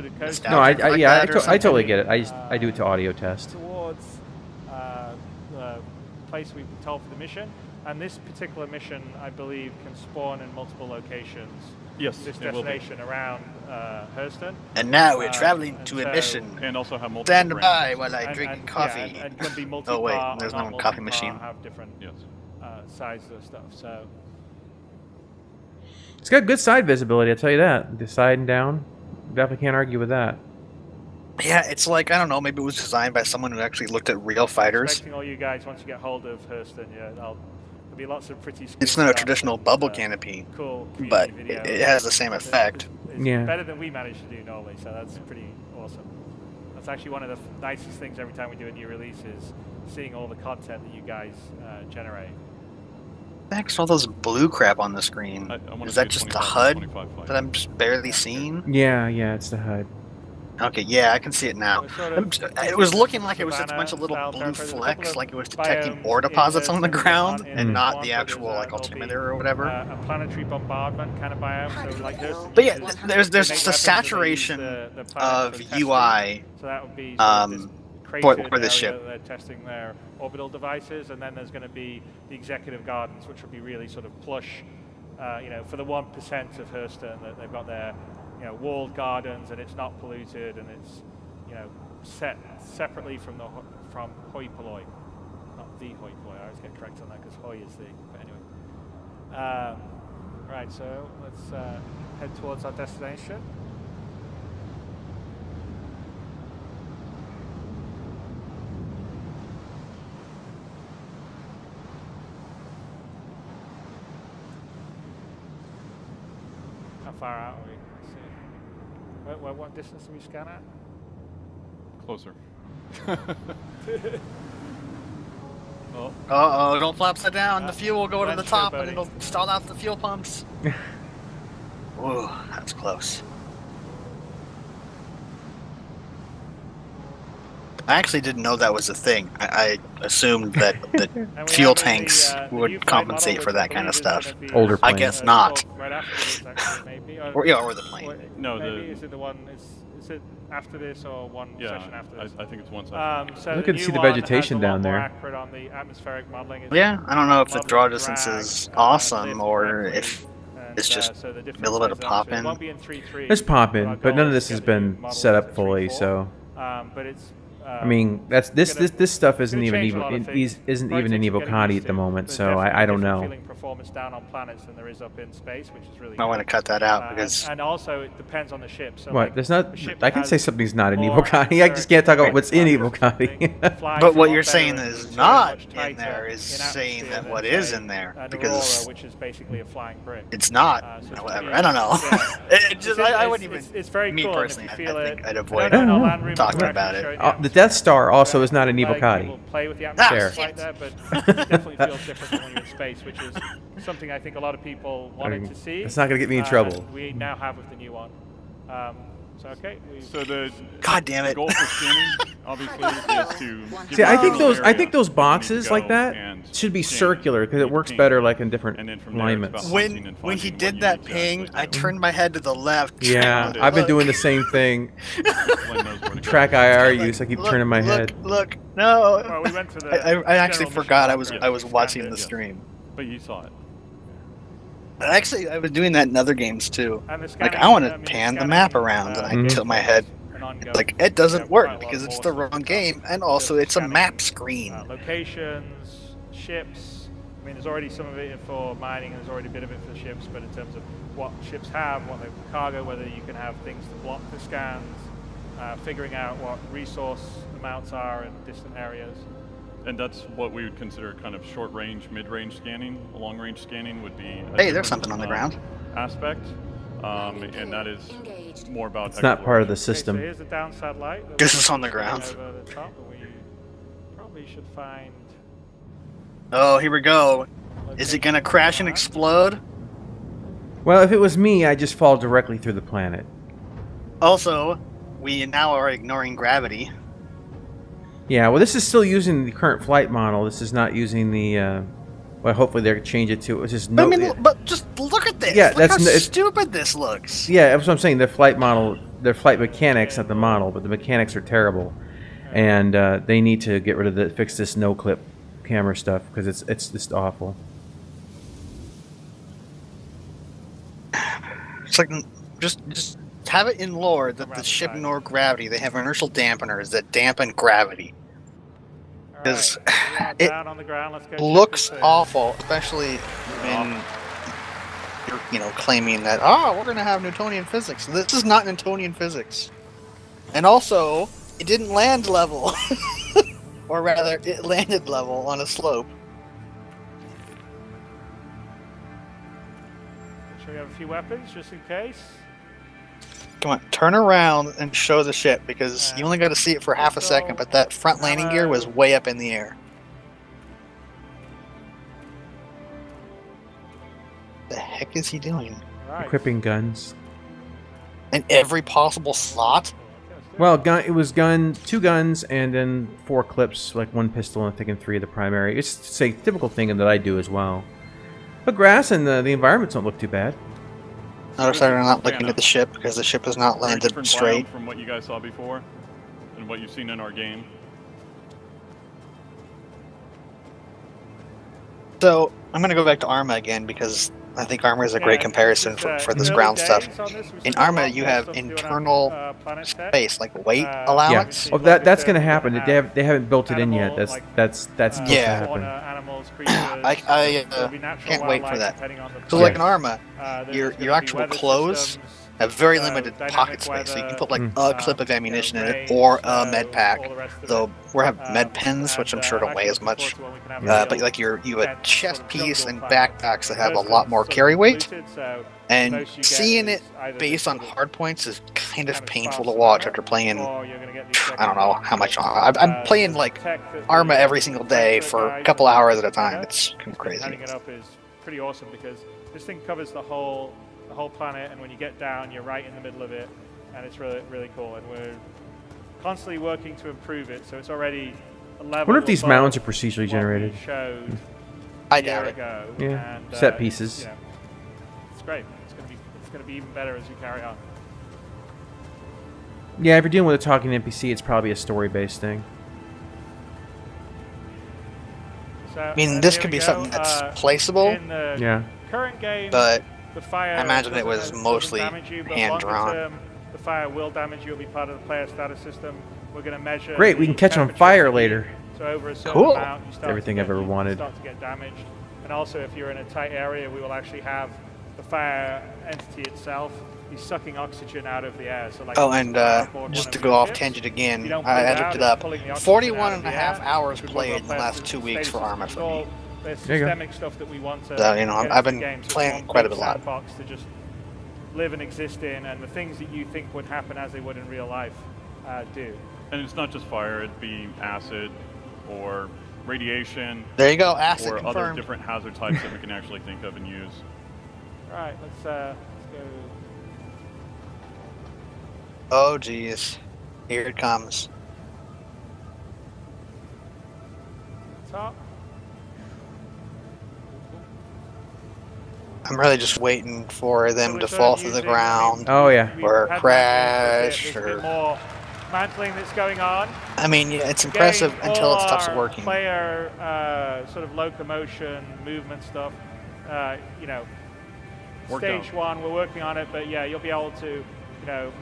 No, I totally get it. I do it to audio test. Towards the place we've been told for the mission, and this particular mission, I believe, can spawn in multiple locations. Yes, this destination around Hurston. And now we're traveling to a mission. And also have multiple. Stand by while I drink coffee. And can be oh wait, there's no coffee machine. Have different sizes of stuff. So it's got good side visibility. I'll tell you that. The side and down, definitely can't argue with that. Yeah, it's like, I don't know, maybe it was designed by someone who actually looked at real fighters. Expecting all you guys, once you get hold of Hurston, there'll be lots of pretty. It's not a traditional bubble canopy, cool, but it has the same effect. It's better than we managed to do normally, so that's pretty awesome. That's actually one of the nicest things every time we do a new release is seeing all the content that you guys generate. Next, all those blue crap on the screen. Is that just the HUD that I'm just barely seeing? Yeah, it's the HUD. Okay, yeah, I can see it now. It was looking like it was just a bunch of little blue flecks, like it was detecting ore deposits on the ground, and not the actual like altimeter or whatever. A planetary bombardment kind of biome. So like but yeah, there's just a saturation of UI for this ship. They're testing their orbital devices, and then there's going to be the executive gardens, which will be really sort of plush, for the 1% of Hurston that they've got their, walled gardens, and it's not polluted, and it's, set separately from hoi polloi, not the hoi polloi. I always get correct on that because hoi is the. But anyway, right. So let's head towards our destination. How far out are we? What distance do we scan at? Closer. Uh-oh, don't flap upside down. The fuel will go to the top and it'll stall out the fuel pumps. Whoa, that's close. I actually didn't know that was a thing. I assumed that the fuel tanks would compensate for that kind of stuff. Older planes. I guess not. Right after this, actually, maybe. Or the plane. No, maybe is it the one? Is it after this or one session after this? I think it's one session. So you can see the vegetation down there. On the atmospheric modeling. Yeah, I don't know if the draw distance is awesome or if it's just a little bit of pop-in. There's pop-in, but none of this has been set up fully, so. But it's. I mean, this stuff isn't even in Evocati at the moment, so I don't know. Performance down on planets than there is up in space, which is really. I want to cut that out because. And also, it depends on the ship. So what? There's not. I can say something's not in Evocati. I just can't talk about what's in Evocati. But what you're saying is not in there is saying that what is in there because. Which is basically a flying brick. It's not. Whatever. I don't know. I wouldn't even. It's very cool. Me personally, I think I'd avoid talking about it. The Death Star also is not an Evocati. Play with the atmosphere right there, but it definitely feels different than when you're in space, which is something I think a lot of people wanted to see. It's not going to get me in trouble. We now have with the new one. So okay. So the God damn it. goal for scanning, obviously, is to. See, I think those boxes like that should be circular because it works better like in different alignments. When he did that ping, I turned my head to the left. Yeah, I've been doing the same thing. Track IR use, I keep turning my head. Look, no. Well, we went to the I actually forgot I was watching the stream. But you saw it. Actually, I was doing that in other games too. Like, I want to pan the map around, and I tilt my head. Like, it doesn't work because it's the wrong game, and also it's a map screen. Locations, ships. I mean, there's already some of it for mining, and there's already a bit of it for ships, but in terms of what ships have, what they cargo, whether you can have things to block the scans, figuring out what resource amounts are in distant areas. And that's what we would consider kind of short-range, mid-range scanning. Long-range scanning would be a hey, there's something on the ground. Aspect, and that is more about. It's not part of the system. Okay, so here's the downside light. This is on the ground. Over the top, but we probably should find. Oh, here we go. Is it gonna crash and explode? Well, if it was me, I'd just fall directly through the planet. Also, we now are ignoring gravity. Yeah, well, this is still using the current flight model. This is not using the. Well, hopefully they'll change it to. It's just no. I mean, but just look at this. Yeah, look how stupid this looks. Yeah, that's what I'm saying. The flight model, their flight mechanics, not the model, but the mechanics are terrible, and they need to get rid of the fix this no clip camera stuff because it's just awful. It's like just have it in lore that the ship ignore gravity. They have inertial dampeners that dampen gravity. Because it looks awful, especially when you're claiming that we're gonna have Newtonian physics. This is not Newtonian physics. And also, it didn't land level, or rather, it landed level on a slope. Make sure you have a few weapons just in case. Come on, turn around and show the ship, because you only got to see it for half a second, but that front landing gear was way up in the air. The heck is he doing? Equipping guns. In every possible slot? Well, it was two guns, and then 4 clips, like 1 pistol, and I think in 3 of the primary. It's a typical thing that I do as well. But grass and the environments don't look too bad. Notice that I'm not looking at the ship because the ship is not landed straight. From what you guys saw before, and what you've seen in our game. So I'm going to go back to Arma again because I think Arma is a great comparison for this ground stuff. In Arma, you have internal space, like weight allowance. Yeah. Oh, that's going to happen. They haven't built it in yet. That's supposed to happen. I can't wait for that. So like in Arma, your actual clothes have very limited pocket space, so you can put like a clip of ammunition in it or a med pack. Though we have med pens, which I'm sure don't weigh as much. But like you have a chest piece and backpacks that have a lot more carry weight. And seeing it based on hard points is kind of painful to watch after playing. I don't know how much. I'm playing like Arma every single day for a couple hours at a time. It's crazy. Setting it up is pretty awesome because this thing covers the whole planet, and when you get down, you're right in the middle of it, and it's really cool. And we're constantly working to improve it, so it's already a level. I wonder if these mounds are procedurally generated. I doubt it. Yeah, and, set pieces. Yeah. It's great. It's gonna be even better as you carry on. Yeah, if you're dealing with a talking NPC, it's probably a story-based thing. So, I mean, this could be something that's placeable. Yeah. Current game, but the fire I imagine it was mostly hand-drawn. The fire will damage you. It'll be part of the player status system. We're going to measure. Great, we can catch on fire later. So over a certain amount, you start everything I've ever wanted. Start to get damaged. And also, if you're in a tight area, we will actually have the fire entity itself be sucking oxygen out of the air. So like just to go off tangent again, I looked it up. 41.5 hours played in the last 2 weeks for Arma for me. There's systemic stuff that we want to. I've been playing quite a lot. To just live and exist in, and the things that you think would happen as they would in real life do. And it's not just fire; it'd be acid or radiation. There you go, acid or confirmed. Other different hazard types that we can actually think of and use. All right, let's go. Oh geez, here it comes. Top. I'm really just waiting for them to fall through the ground. Oh yeah. Or crash, or more mantling that's going on. I mean, yeah, it's impressive until it stops working. Player sort of locomotion, movement stuff. Stage 1, we're working on it, but yeah, you'll be able to,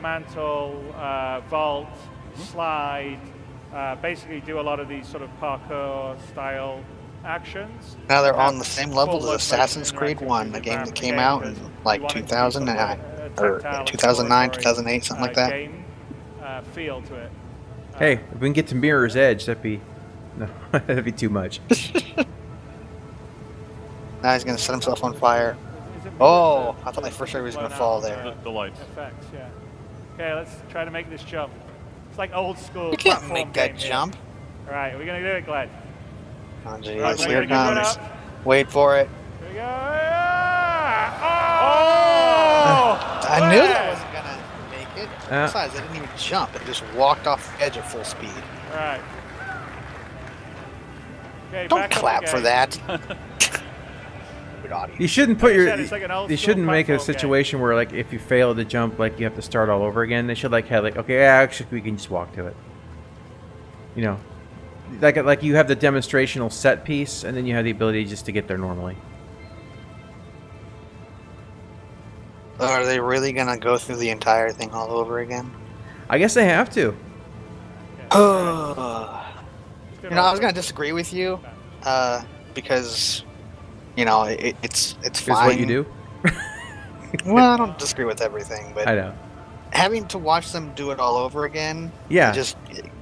mantle, vault, slide, basically do a lot of these sort of parkour style actions. Now they're on the same level as Assassin's Creed 1, the game that came out in like 2009, or 2009, 2008, something like that. Feel to it. Hey, if we can get to Mirror's Edge, that'd be No, that'd be too much. Now he's gonna set himself on fire. Oh, I thought for sure he was gonna fall there. The lights. Effects, yeah. Okay, let's try to make this jump. It's like old school. You can't make that jump. All right, we're gonna do it, Glenn. Oh jeez, right, here it comes. Wait for it. Here we go. Oh! I knew that wasn't gonna make it. Besides, it didn't even jump. It just walked off the edge at full speed. All right. Okay, don't clap for that. You shouldn't put your. You shouldn't make it a situation where, like, if you fail to jump, like, you have to start all over again. They should have like, okay, actually, we can just walk to it. You know, like you have the demonstrational set piece, and then you have the ability just to get there normally. Are they really gonna go through the entire thing all over again? I guess they have to. You know, I was gonna disagree with you, because, you know, it's fine. What you do? Well, I don't disagree with everything, but I know. Having to watch them do it all over again, it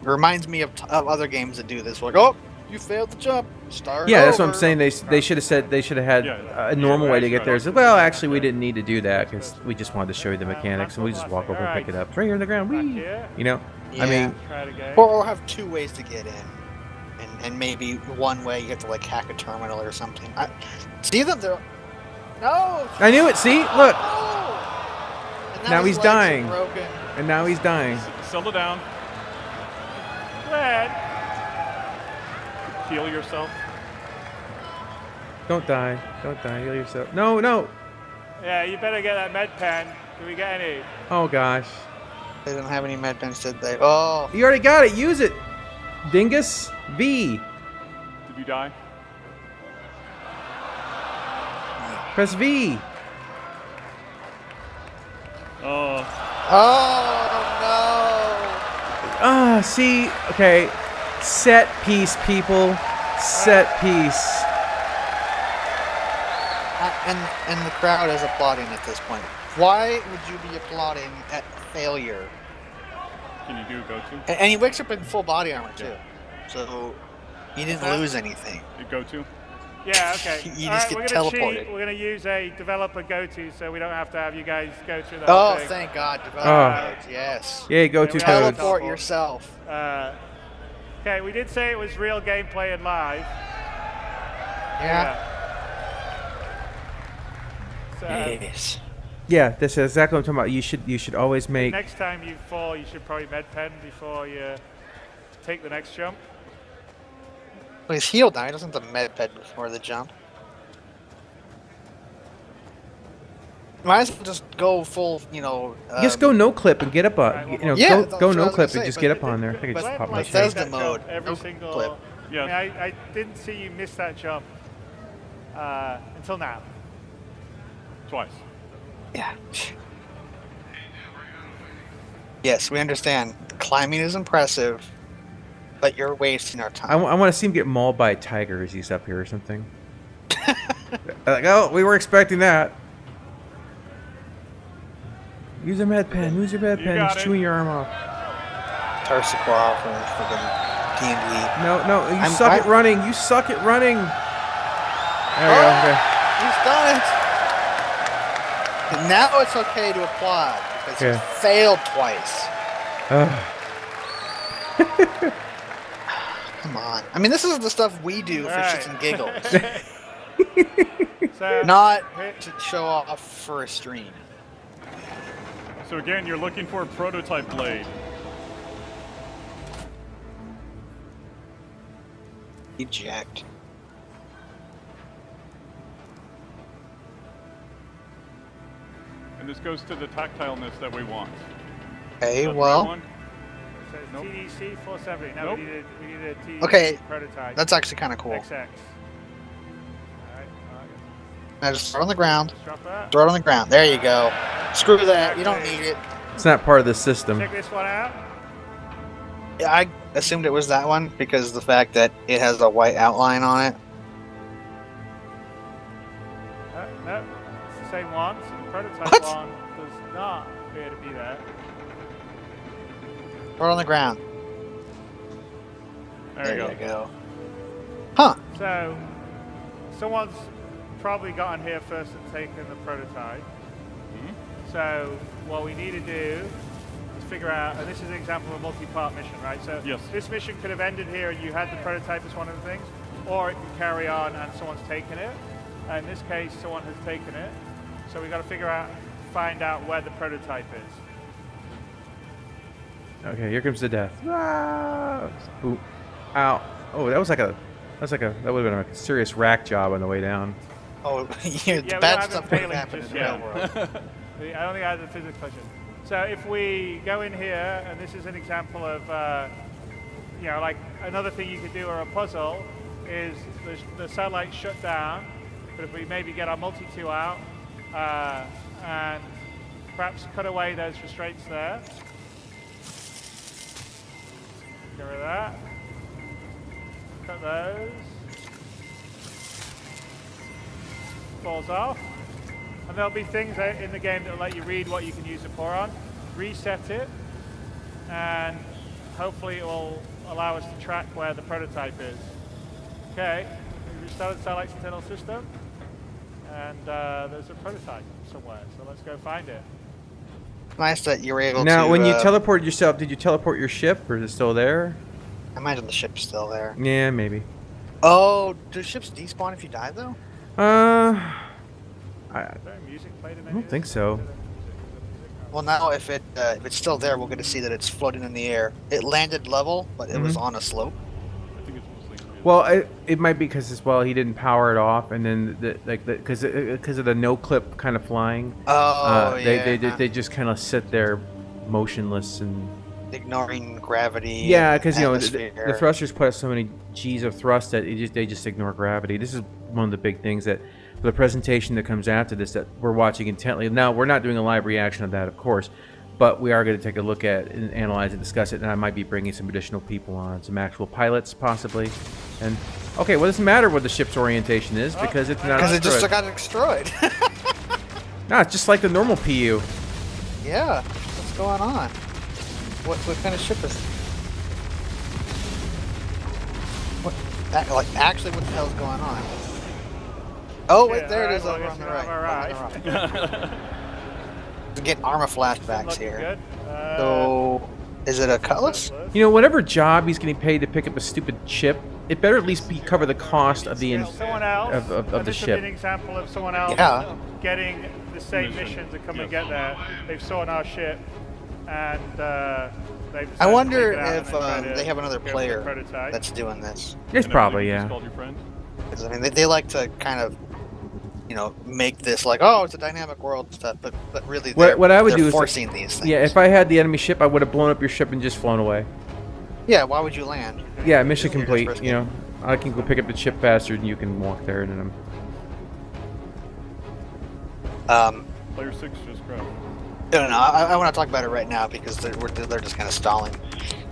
reminds me of other games that do this. Like, oh, you failed the jump. Start. Yeah, that's what I'm saying. They should have said they should have had a normal way to get there. So, well, actually, we didn't need to do that because we just wanted to show you the mechanics, and we just walk over and pick it up. It's right here on the ground. Whee! You know, yeah. I mean, or have two ways to get in. And maybe one way you have to like hack a terminal or something. See them? They're no. I knew it. See, look. No. Now he's dying. And now he's dying. Settle down. Glenn. Heal yourself. Don't die. Don't die. Heal yourself. No, no. Yeah, you better get that med pen. Do we get any? Oh gosh. They don't have any med pens, did they? Oh. You already got it. Use it. Dingus. V. Did you die? Press V. Oh. Oh no. See, okay. Set piece, people. Set piece. And the crowd is applauding at this point. Why would you be applauding at failure? Can you do a go-to? And he wakes up in full body armor too, so he didn't lose anything. You go-to? Yeah, okay. You just get teleported. We're going to use a developer go-to so we don't have to have you guys go through the whole thing. Thank God, developer codes, yes. Yeah, go-to codes. Teleport yourself. Okay, we did say it was real gameplay and live. Yeah. Yes. Yeah, this is exactly what I'm talking about. You should always make. Next time you fall, you should probably med pen before you take the next jump. Well, he's healed now. He doesn't have to med pen before the jump. Might as well just go full, you know. Just go no clip and get up on. Right, you know, yeah, go no clip and just get up on there. I think I just popped my Bethesda screen. mode. Every single clip. Yeah. I mean, I didn't see you miss that jump until now. Twice. Yeah. Yes, we understand. Climbing is impressive, but you're wasting our time. I want to see him get mauled by a tiger as he's up here or something. Like, oh, we were expecting that. Use a med pen. Use your med pen. Just chewing your arm off. Tarsiquar from freaking D&D. No, you suck at running. You suck at running. There we go. Okay. He's done it. And now it's okay to applaud because he failed twice. Come on. I mean, this is the stuff we do for shits and giggles. Not to show off for a stream. So again, you're looking for a prototype blade. Eject. And this goes to the tactileness that we want. Okay, well. It says nope. TDC 470. No, nope. we need a TDC prototype. That's actually kind of cool. XX. Alright. Now just throw it on the ground. Drop that. Throw it on the ground. There you go. Screw that. You don't need it. It's not part of the system. Check this one out. Yeah, I assumed it was that one because of the fact that it has a white outline on it. No, it's the same one. So the prototype one does not appear to be there. Throw it on the ground. There you go. Huh. So, someone's probably gotten here first and taken the prototype. So, what we need to do is figure out, and this is an example of a multi-part mission, right? So, this mission could have ended here and you had the prototype as one of the things, or it can carry on and someone's taken it. In this case, someone has taken it. So, we've got to find out where the prototype is. Okay, here comes the death. Ah! Ooh. Ow. Oh, that would have been a serious rack job on the way down. Oh, yeah, the bad stuff would happen in the real world. I only had the physics question. So if we go in here, and this is an example of, you know, like another thing you could do or a puzzle is the satellite shut down, but if we maybe get our multi-2 out and perhaps cut away those restraints there. Get rid of that. Cut those. Falls off. And there'll be things in the game that will let you read what you can use the pour on. Reset it. And hopefully it will allow us to track where the prototype is. Okay. We restarted the satellite's internal system. And there's a prototype somewhere. So let's go find it. Nice that you were able to... Now, when you teleported yourself, did you teleport your ship, or is it still there? I imagine the ship's still there. Yeah, maybe. Oh, do ships despawn if you die, though? I don't think so. Well, now if it's still there, we're going to see that it's floating in the air. It landed level, but it was on a slope. Well, it might be because he didn't power it off, and then because of the no clip kind of flying. Oh, they just kind of sit there, motionless and ignoring gravity. Yeah, because you know the thrusters put so many G's of thrust that they just ignore gravity. This is one of the big things that for the presentation that comes after this that we're watching intently. Now we're not doing a live reaction of that, of course, but we are going to take a look at and analyze it, discuss it, and I might be bringing some additional people on, some actual pilots possibly. And okay, well, it doesn't matter what the ship's orientation is because it's not. Because it just got destroyed. No, it's just like the normal PU. Yeah, what's going on? What kind of ship is it? Like, actually, what the hell's going on? Oh, wait, there it is over on the right. We're getting armor flashbacks here. So, is it a Cutlass? You know, whatever job he's getting paid to pick up a stupid ship, it better at least cover the cost of the of the ship. This would be an example of someone else getting the same mission to come and get there. They've saw our ship, and I wonder if they have another player that's doing this. It's probably, yeah. Because, I mean, they like to kind of, you know, make this like, oh, it's a dynamic world and stuff, but really what I would do is forcing these things. Yeah, if I had the enemy ship, I would have blown up your ship and just flown away. Yeah, why would you land? Yeah, mission complete, you know. I can go pick up the ship faster than you can walk there, and then Player 6 just crashed. No, I want to talk about it right now because they're just kind of stalling.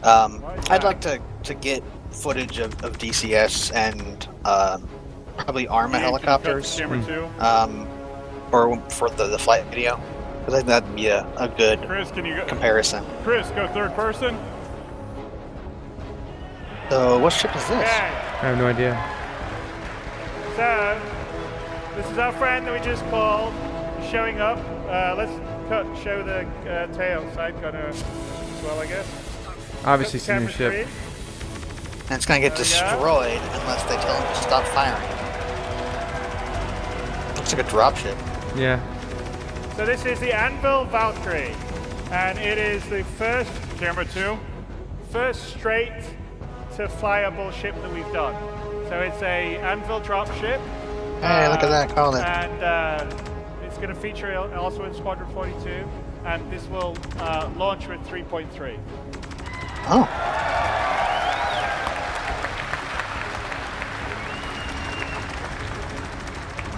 I'd like to get footage of DCS and probably ARMA helicopters, or for the flight video, because I think that'd be a good comparison. Chris, go third person. So, what ship is this? I have no idea. So, this is our friend that we just called, showing up. Let's show the tail side gunner as well, I guess. Obviously, seen the ship. And it's going to get destroyed unless they tell him to stop firing. Looks like a dropship. Yeah. So this is the Anvil Valkyrie, and it is the first straight to flyable ship that we've done. So it's a Anvil dropship. Hey, look at that, called it. And it's going to feature also in Squadron 42, and this will launch with 3.3. Oh.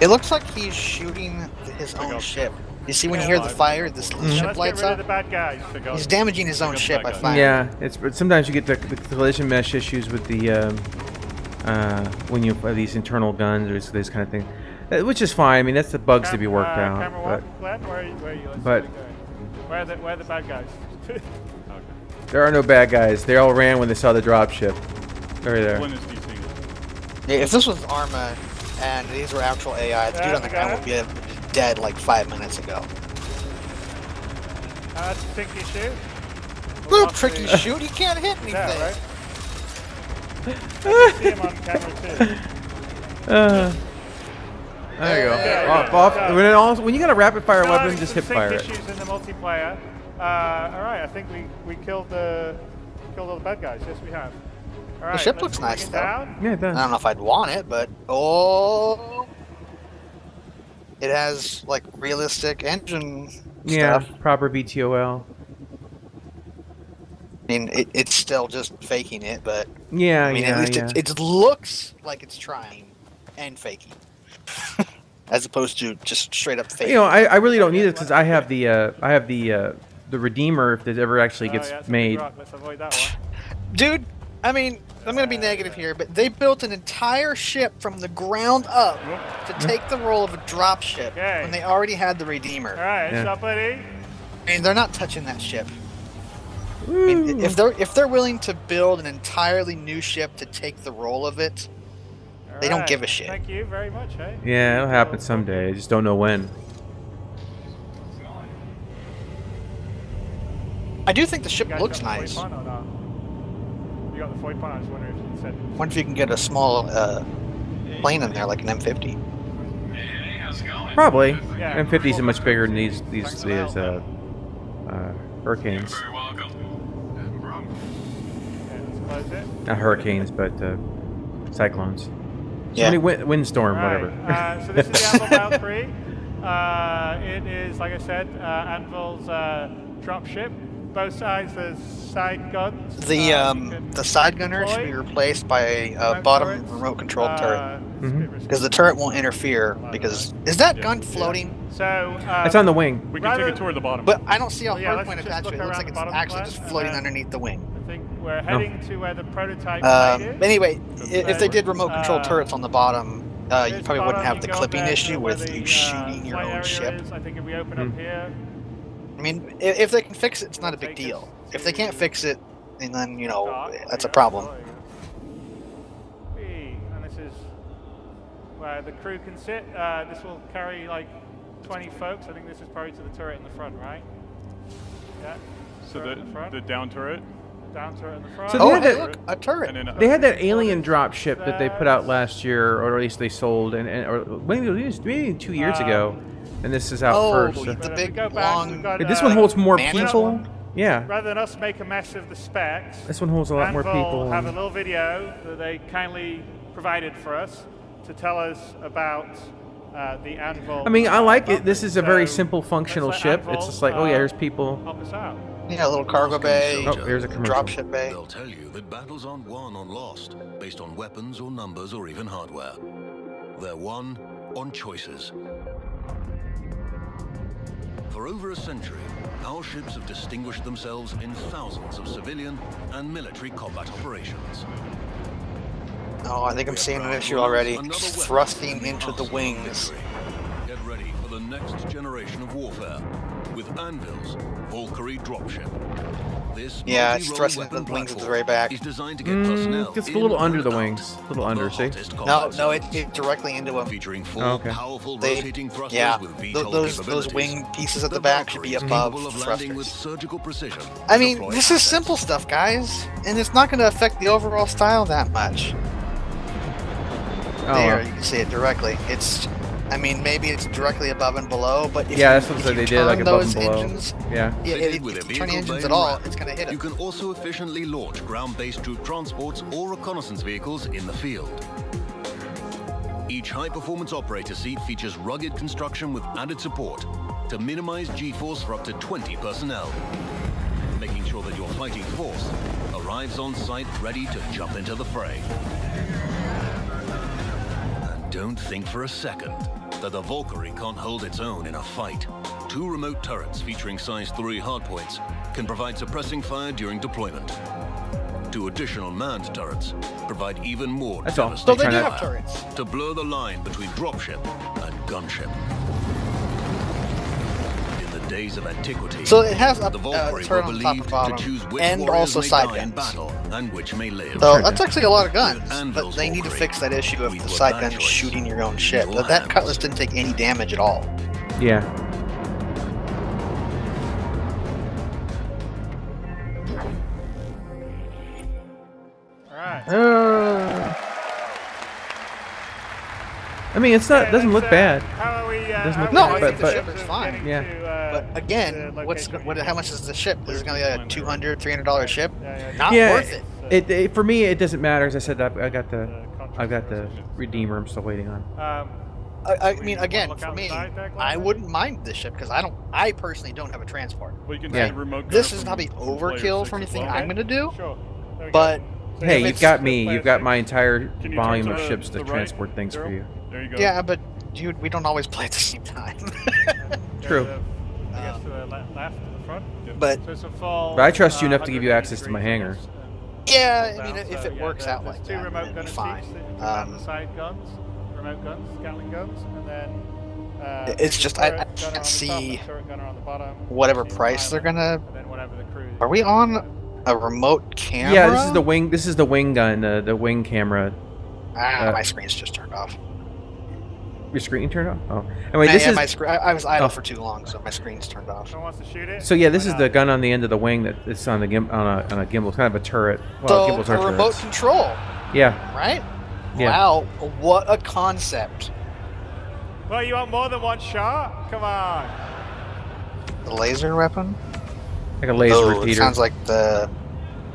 It looks like he's shooting his own ship. You see when you hear the fire, this ship lights up? The bad guys. He's damaging his own ship by firing. Yeah, but sometimes you get the collision mesh issues with the when you have these internal guns or this kind of thing, which is fine. I mean, that's the bugs to be worked out. But where are the bad guys? There are no bad guys. They all ran when they saw the dropship. They're there. Yeah, if this was Arma and these were actual AI, the dude on the ground would be dead like 5 minutes ago. That's a tricky shoot. Little tricky shoot, he can't hit anything. Yeah, right? I can see him on camera too. There you go. Yeah, off. When you got a rapid fire weapon, just hip fire it. Issues in the multiplayer. All right, I think we killed all the bad guys. Yes, we have. All right, the ship looks nice though. Yeah, it does. I don't know if I'd want it, but it has like realistic engine stuff. Proper VTOL. I mean, it's still just faking it, but yeah, I mean, at least it looks like it's trying and faking, as opposed to just straight up faking. You know, I really don't need it because I have the Redeemer if it ever actually gets made. Let's avoid that one. Dude, I mean, I'm gonna be negative here, but they built an entire ship from the ground up to take the role of a drop ship when they already had the Redeemer. All right, what's up, buddy? I mean, they're not touching that ship. I mean, if they're willing to build an entirely new ship to take the role of it, they don't give a shit. Thank you very much, hey? Yeah, it'll happen someday. I just don't know when. I do think the ship looks nice. You got the foil pond? I was wondering if you said. Wonder if you can get a small plane in there, like an M50. Probably. M50s are much bigger than these hurricanes. Not hurricanes, but cyclones. Yeah. Windstorm, whatever. So this is the Anvil Mile 3. It is, like I said, Anvil's drop ship. Both sides, there's side guns. The side gunner should be replaced by a bottom remote controlled turret. Because the turret won't interfere. Because is that gun floating? So it's on the wing. We can take a tour of the bottom. But I don't see how hardpoint attached to it. It looks like it's actually just floating underneath the wing. I think we're heading to where the prototype is. Anyway, if they did remote controlled turrets on the bottom, you probably wouldn't have the clipping issue with you shooting your own ship. I think if we open up here. I mean, if they can fix it, it's not a big deal. If they can't fix it, then, you know, that's a problem. And this is where the crew can sit. This will carry like 20 folks. I think this is probably to the turret in the front, right? Yeah. So the down turret? Down turret in the front. So look, a turret. They had that alien drop ship that they put out last year, or at least they sold, or maybe 2 years ago. And this is out first. So. The big long. This one holds more people. Yeah. Rather than us make a mess of the specs, this one holds a lot more people. Have a little video that they kindly provided for us to tell us about the Anvil. I mean, I like it. This is a very simple, functional ship. It's just like, oh yeah, here's people. Help us out. Yeah, a little cargo bay. Oh, here's a commercial. Dropship bay. They'll tell you that battles aren't won or lost based on weapons or numbers or even hardware. They're won on choices. For over a century, our ships have distinguished themselves in thousands of civilian and military combat operations. Oh, I think I'm seeing an issue already. Thrusting into the wings. Get ready for the next generation of warfare with Anvil's Valkyrie dropship. This it's thrusting into the wings at the very back. Is designed to get personnel it's a little under the wings. A little under, see? No, it directly into them. Featuring four powerful rotating thrusters with VTOL those wing pieces at the back should be above thrusters. With surgical precision. I mean, this is simple stuff, guys, and it's not going to affect the overall style that much. There, you can see it directly. I mean, maybe it's directly above and below, but if that's what they did, like above and below. Engines, if you turn the engines at all, it's going to hit it. You can also efficiently launch ground-based troop transports or reconnaissance vehicles in the field. Each high-performance operator seat features rugged construction with added support to minimize G-force for up to 20 personnel, making sure that your fighting force arrives on site ready to jump into the fray. And don't think for a second that the Valkyrie can't hold its own in a fight. 2 remote turrets featuring size 3 hardpoints can provide suppressing fire during deployment. 2 additional manned turrets provide even more devastating fire to blur the line between dropship and gunship. In the days of antiquity. So it has a the Valkyrie turn were on top and believed to bottom, choose which and warriors also may side die in guns. battle and which may live. So that's actually a lot of guns, but Anvil's they need to Valkyrie. fix that issue of These the were side bad guns choice. shooting your own ship. Your That hands. Cutlass didn't take any damage at all. Yeah. Alright. I mean, it's not. It doesn't look bad. How are we? Doesn't look No, bad, I think the ship is fine. getting Yeah. to, But again, how much is the ship? Is it going to be a $200, $300 ship? Not Yeah, worth it. For me, it doesn't matter. As I said, I got the Redeemer. I'm still waiting on. I mean, again, for me, I wouldn't mind this ship because I personally don't have a transport. Well, you can Yeah. see remote This gunner is from- probably from player overkill 6 for as anything well. I'm going to do. Sure. There we But go. Hey, if you've it's- got me. You've got my entire Can you volume turn of to ships to the right, transport things for Daryl? you. There you go. yeah, but dude, we don't always play at the same time. True. I guess to the left, to the front. But So it's a full. But I trust you enough to give you access to my hangar. yeah, I mean, if it works out like there's two that, remote it'd gunner be seats fine. that you can have the side guns, remote guns, Gatling guns, and then. It's just I turret gunner on can't the top, see a turret gunner on the bottom, whatever and price they're gonna. and then whatever the crew. Are we on a remote camera? Yeah, this is the wing. This is the wing gun. The wing camera. My screen's just turned off. Your screen turned off. Oh, anyway, Yeah, this yeah, is. my I was idle Oh. for too long, so my screen's turned off. Someone wants to shoot it? So yeah, this Why is the not? gun on the end of the wing that it's on the on a gimbal. It's kind of a turret. Well, So gimbals are a remote turrets. control, Yeah. right? Yeah. Wow, what a concept! Well, you want more than one shot? Come on. The laser weapon. Like a laser Oh, it repeater. sounds like the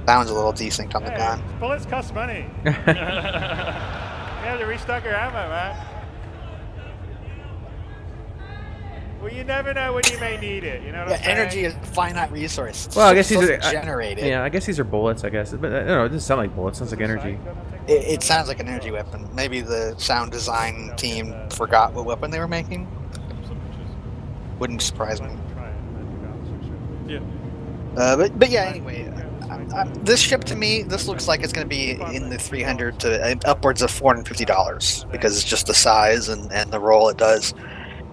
sounds a little desync on the Hey, gun. bullets cost money. You have to restock your ammo, man. Well, you never know when you may need it. You know what I'm saying? Energy is a finite resource. It's Well, I guess just these are doesn't generate it. Yeah, I guess these are bullets. I guess, but I don't know. It doesn't sound like bullets. It sounds like energy. It sounds like an energy weapon. Maybe the sound design team forgot what weapon they were making. Wouldn't surprise me. Yeah. But yeah, anyway, this ship to me, this looks like it's going to be in the $300 to upwards of $450 because it's just the size and the role it does.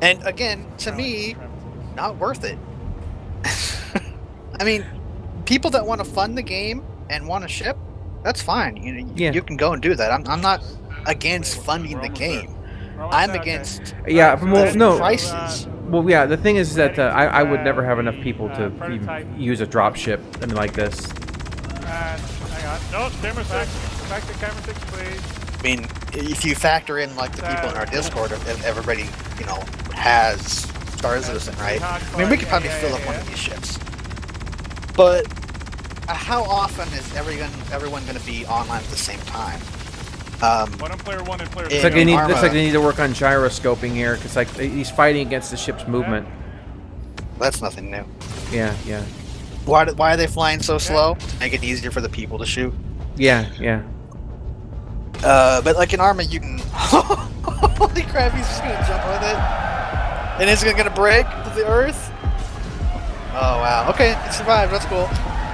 And again, to me, not worth it. I mean, people that want to fund the game and want a ship, that's fine. You can go and do that. I'm not against funding the game. I'm against prices. Well, yeah. The thing is that I would never have enough people to even use a drop ship. I mean, like this. Hang on. No, camera 6. Back to camera 6, please. I mean, if you factor in like the people in our Discord, if everybody has Star Citizen, right? I mean, we could probably fill up one of these ships. But how often is everyone going to be online at the same time? One on player 1 and player 2. It's like they need to work on gyroscoping here, because like he's fighting against the ship's movement. That's nothing new. Yeah, yeah. Why are they flying so slow? Make it easier for the people to shoot. Yeah, yeah. But like in Arma, you can. Holy crap! He's just gonna jump with it, and it's gonna break to the earth. Oh wow! Okay, it survived. That's cool.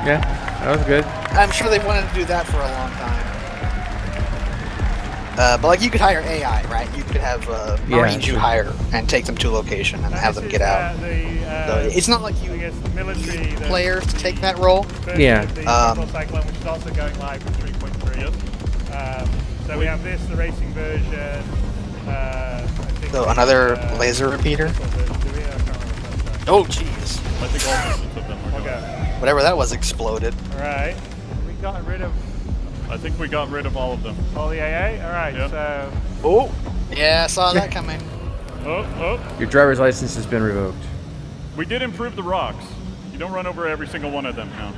Yeah, that was good. I'm sure they've wanted to do that for a long time. But like you could hire AI, right? You could have Marines you hire and take them to a location and have them get out. So it's not like you military players to take that role. Yeah. Cyclone, which is also going live with 3.3. So we have this, the racing version. So another laser repeater. Oh jeez. I think all systems of them are gone. Whatever that was exploded. Alright. We got rid of... I think we got rid of all of them. All the AA? Alright, so... Oh! Yeah, I saw that coming. Oh. Your driver's license has been revoked. We did improve the rocks. You don't run over every single one of them now.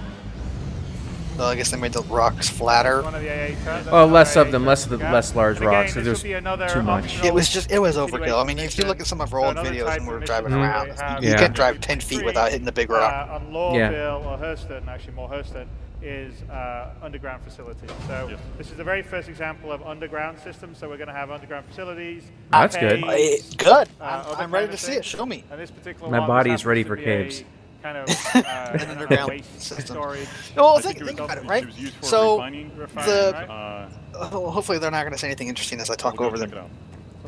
So I guess they made the rocks flatter. One of the AA turns. Oh, less of them, less large rocks. So there's too much. It was overkill. I mean, if you look at some of our old videos when we were driving around, you can't drive 10 feet without hitting the big rock. On Lawville or Hurston, actually more Hurston, is underground facilities. So this is the very first example of underground systems. So we're going to have underground facilities. That's good. Good. I'm ready to see it. Show me. And this particular My one body's ready for caves. Kind of an underground waste system. storage. Well, think about it, right? So refining, hopefully they're not going to say anything interesting as I talk over them.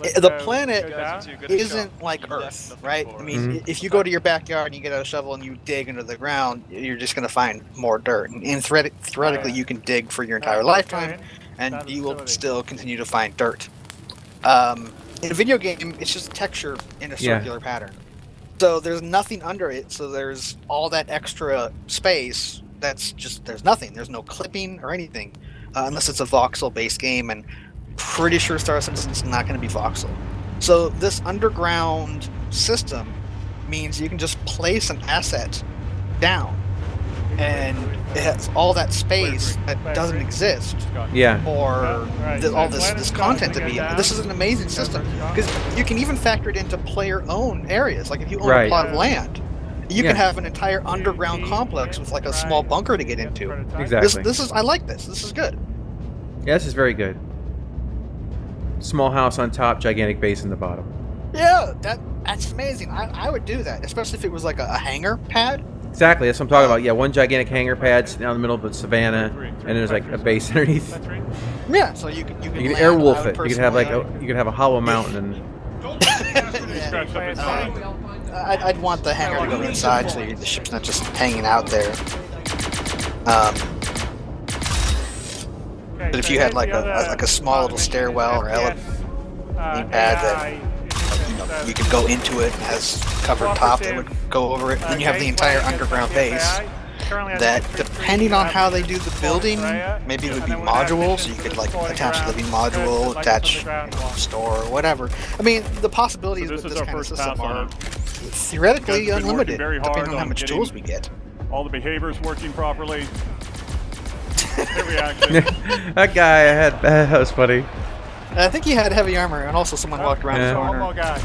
the planet isn't like Earth, right? I mean, if you go to your backyard and you get out a shovel and you dig into the ground, you're just going to find more dirt. And theoretically, you can dig for your entire lifetime, and you will still continue to find dirt. In a video game, it's just texture in a circular pattern. So there's nothing under it, so there's all that extra space that's just, there's nothing. There's no clipping or anything, unless it's a voxel-based game, and pretty sure Star Citizen is not going to be voxel. So this underground system means you can just place an asset down, and it has all that space that doesn't exist for all this content to be in. This is an amazing system, because you can even factor it into player-owned areas. Like if you own a plot of land, you can have an entire underground complex with like a small bunker to get into. Exactly. This is, I like this. This is good. Yeah, this is very good. Small house on top, gigantic base in the bottom. Yeah, that's amazing. I would do that, especially if it was like a hangar pad. Exactly, that's what I'm talking about. Yeah, one gigantic hangar pad sitting out in the middle of the savannah, and there's like a base underneath. Yeah, so you can airwolf it. You can have like you can have a hollow mountain and. I'd want the hangar to go inside, so the ship's not just hanging out there. But if you had like a small little stairwell or elevator pad that you could go into it, and has covered top that would go over it, and then you have the entire underground base that, depending on how they do the building, maybe it would be modules, so you could like attach a living module, attach store, or whatever. I mean, the possibilities with this kind of system are theoretically unlimited, depending on how much tools we get. All the behavior's working properly. That guy that was funny. I think he had heavy armor, and also someone walked around the corner. One more guy.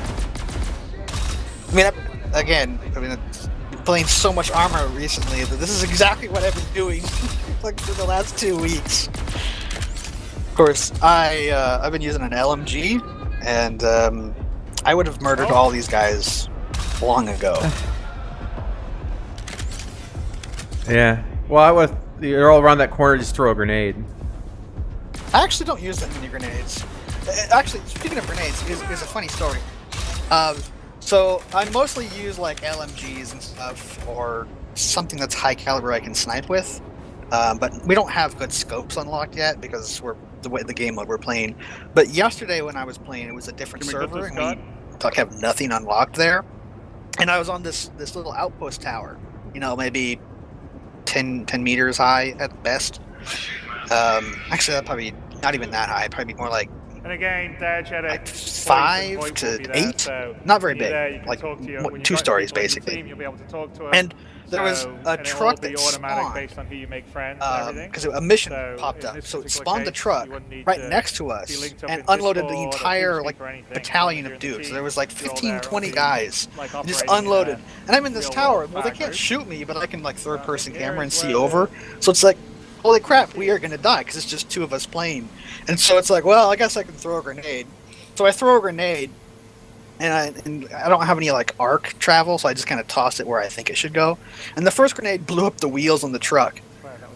I mean, again, playing so much armor recently that this is exactly what I've been doing like for the last 2 weeks. Of course, I've been using an LMG, and I would have murdered all these guys long ago. Yeah. Well, you're all around that corner. Just throw a grenade. I actually don't use that many grenades. Actually, speaking of grenades, here's a funny story. So I mostly use like LMGs and stuff, or something that's high caliber I can snipe with. But we don't have good scopes unlocked yet because the game mode we're playing. But yesterday when I was playing, it was a different server, and we have nothing unlocked there. And I was on this little outpost tower, maybe 10 meters high at best. Actually, that'd probably not even that high. Probably more like, and again, like 5 to 8. So not very big. Like 2 stories basically. And there was a truck that spawned because a mission popped up. So it spawned the truck right next to us and unloaded the entire battalion of dudes. So there was like 15, 20 guys just unloaded. And I'm in this tower. Well, they can't shoot me, but I can like third-person camera and see over. So it's like, holy crap, we are gonna die because it's just 2 of us playing. And so it's like, well, I guess I can throw a grenade. So I throw a grenade. And I don't have any like arc travel, so I just kind of toss it where I think it should go. And the first grenade blew up the wheels on the truck.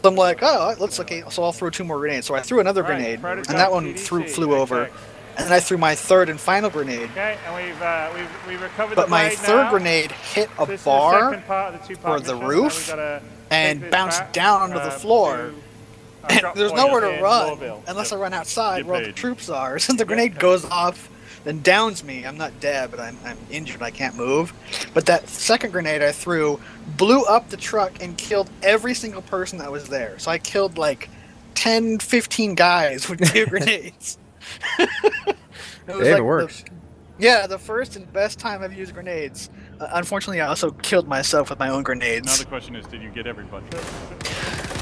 So I'm like, oh, okay, so I'll throw 2 more grenades. So I threw another grenade, and that one flew over. And then I threw my third and final grenade. Okay, and we've recovered. But my third grenade hit a bar or the roof and bounced down onto the floor. And there's nowhere to run unless I run outside where all the troops are. So the grenade goes off and downs me. I'm not dead, but I'm injured. I can't move. But that second grenade I threw blew up the truck and killed every single person that was there. So I killed like 10, 15 guys with 2 grenades. It works. The first and best time I've used grenades. Unfortunately, I also killed myself with my own grenades. Now the question is, did you get everybody?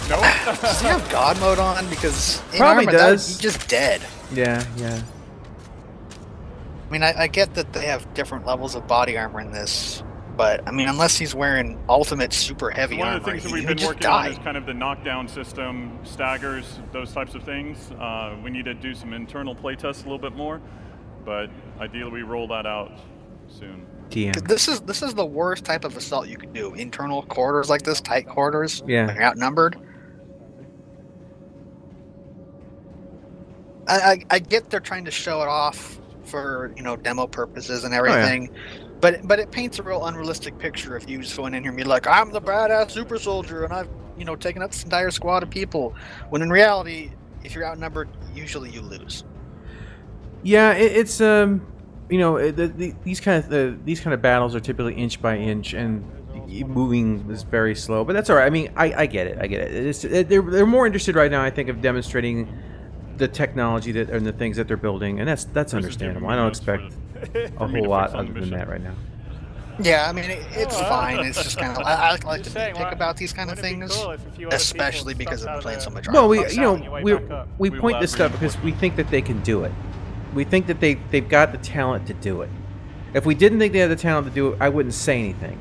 No. Does he have God mode on? Because in probably armor, does. He's just dead. Yeah. I mean, I get that they have different levels of body armor in this, but I mean, unless he's wearing ultimate super heavy armor, one of the things that we've been working on is kind of the knockdown system, staggers, those types of things. We need to do some internal playtests a little bit more, but ideally we roll that out soon. This is the worst type of assault you could do. Internal corridors like this, tight corridors. Yeah. When you're outnumbered. I get they're trying to show it off for demo purposes and everything. Oh, yeah. But it paints a real unrealistic picture if you just go in here and be like, I'm the badass super soldier and I've taken out this entire squad of people. When in reality, if you're outnumbered, usually you lose. Yeah, it's these kind of battles are typically inch by inch and moving is very slow. But that's all right. I mean, I get it. They're more interested right now, I think, of demonstrating the technology and the things that they're building, and that's understandable. I don't expect a whole lot other than that right now. Yeah, I mean, it's fine. It's just kind of I like to think about these kind of things, especially because I've been playing so much. Well, we point this stuff because we think that they can do it. We think that they've got the talent to do it. If we didn't think they had the talent to do it, I wouldn't say anything.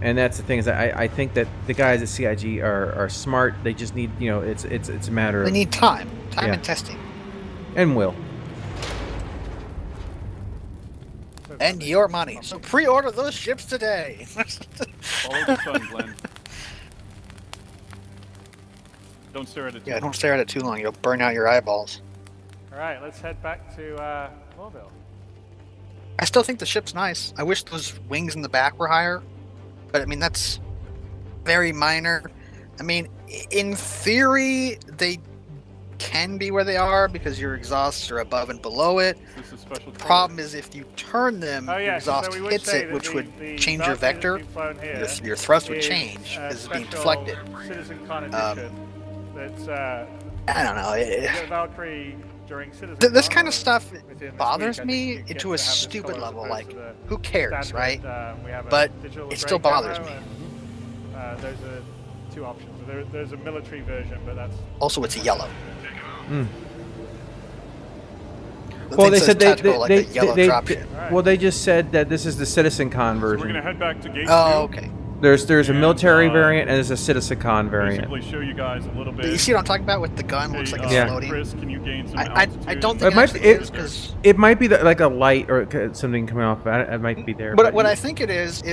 And that's the thing, is I think that the guys at CIG are smart. They just need, it's a matter of... They need time and testing. And will. And your money. So pre-order those ships today. Follow the sun, Glenn. Don't stare at it too long. Yeah, don't stare at it too long. You'll burn out your eyeballs. All right, let's head back to Mobile. I still think the ship's nice. I wish those wings in the back were higher. But, I mean, that's very minor. I mean, in theory, they can be where they are because your exhausts are above and below it. The problem is if you turn them, your exhaust hits it, which would change your vector. Your thrust would change because it's being deflected. CitizenCon edition. I don't know. Valkyrie during this kind of stuff bothers me to a stupid level. Like, who cares, right? But it still bothers me. There's two options. There's a military version, but that's also it's a yellow. Mm. Well, they said they just said that this is the CitizenCon version. So we're gonna head back to Gate 2. Oh, okay. There's a military variant and there's a CitizenCon variant. Basically show you guys a little bit. You see what I'm talking about with the gun? Looks like it's floating. Chris, can you gain some I don't think it might be like a light or something coming off. It might be there. But what I think it is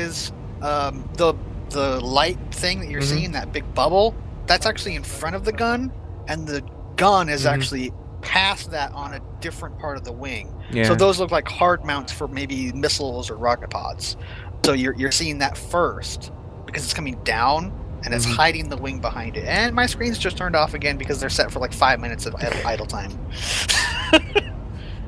the light thing that you're seeing, that big bubble. That's actually in front of the gun, and the gun is actually past that on a different part of the wing. Yeah. So those look like hard mounts for maybe missiles or rocket pods. So you're seeing that first because it's coming down and it's hiding the wing behind it. And my screen's just turned off again because they're set for like 5 minutes of idle time.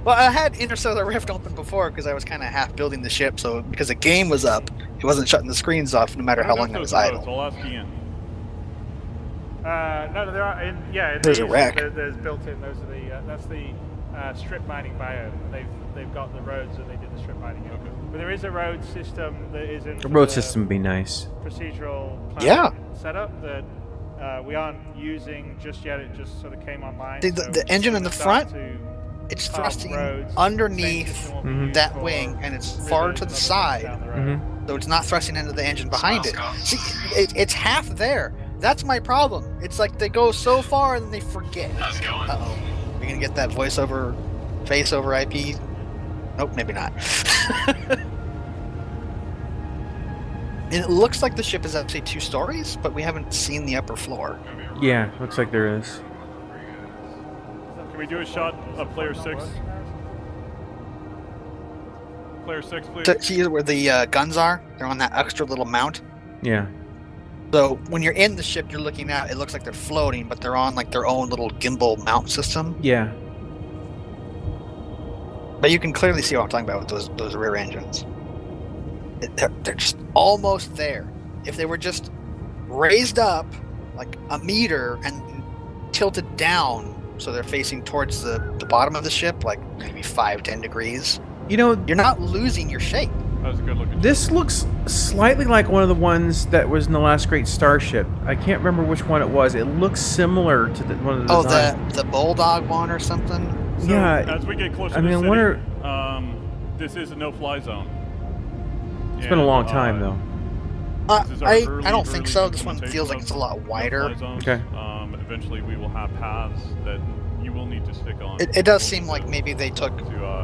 Well, I had Interstellar Rift open before because I was kind of half building the ship. So because the game was up, it wasn't shutting the screens off no matter how long it was idle. I'll ask Ian. No, there are. There's a wreck. There's built-in. Those are the. That's the strip mining biome. They've got the roads and they did the strip mining. Okay. But there is a road system that is in. The road system would be nice. Procedural setup that we aren't using just yet. It just sort of came online. The engine in the front, it's thrusting underneath that wing, and it's far to the side. So it's not thrusting into the engine behind it. See, it's half there. That's my problem. It's like they go so far and then they forget. Uh-oh. You're going to get that voice over IP? Nope, maybe not. And it looks like the ship is actually 2 stories, but we haven't seen the upper floor. Yeah, looks like there is. Can we do a shot of Player 6? Player 6, please. See where the guns are? They're on that extra little mount? Yeah. So when you're in the ship, you're looking out. It looks like they're floating, but they're on like their own little gimbal mount system. Yeah. But you can clearly see what I'm talking about with those rear engines. They're just almost there. If they were just raised up like a meter and tilted down, so they're facing towards the bottom of the ship, like maybe 5-10 degrees. You're not losing your shape. That was a good looking. This looks slightly like one of the ones that was in the last Great Starship. I can't remember which one it was. It looks similar to one of the designs. The Bulldog one or something? So yeah. As we get closer to the city, this is a no-fly zone. It's been a long time, though. I don't think so. This one feels like it's a lot wider. Okay. Eventually we will have paths that you will need to stick on. It does seem like maybe they took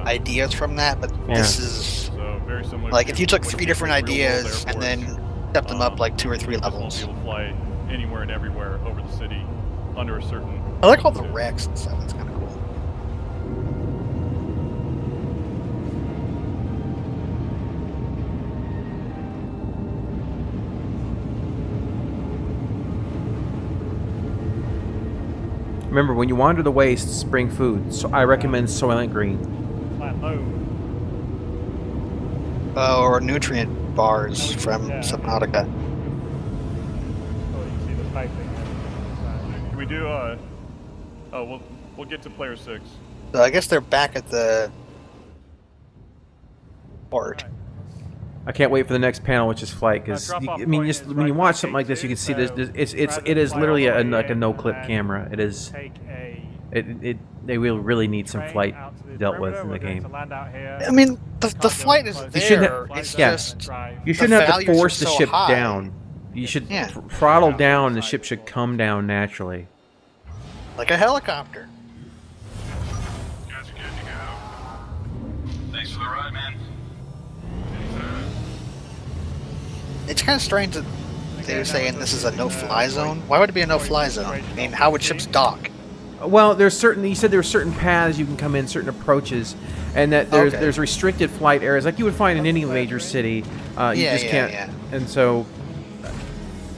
ideas from that, but this is very similar. Like if you took 3 different ideas and then stepped them up like 2 or 3 levels. You'll fly anywhere and everywhere over the city under a certain. I like all the wrecks and stuff. That's kind of cool. Remember, when you wander the wastes, bring food. So I recommend Soylent Green. Or nutrient bars from Subnautica. Oh, you see the piping. We do. We'll get to player 6. So I guess they're back at the port. I can't wait for the next panel, which is flight, because I mean, just when you watch something like this, you can see it is literally like a no-clip camera. It is. They will really need some flight dealt with in the game. I mean, the flight is there. It's just you shouldn't have to force the ship down. You should throttle down, and the ship should come down naturally. Like a helicopter. Guys are good to go. Thanks for the ride, man. It's kind of strange that they're saying this is a no-fly zone. Why would it be a no-fly zone? I mean, how would ships dock? Well, there's certain. You said there are certain paths you can come in, certain approaches, and that there's restricted flight areas like you would find in any major city. You just can't. Yeah. And so,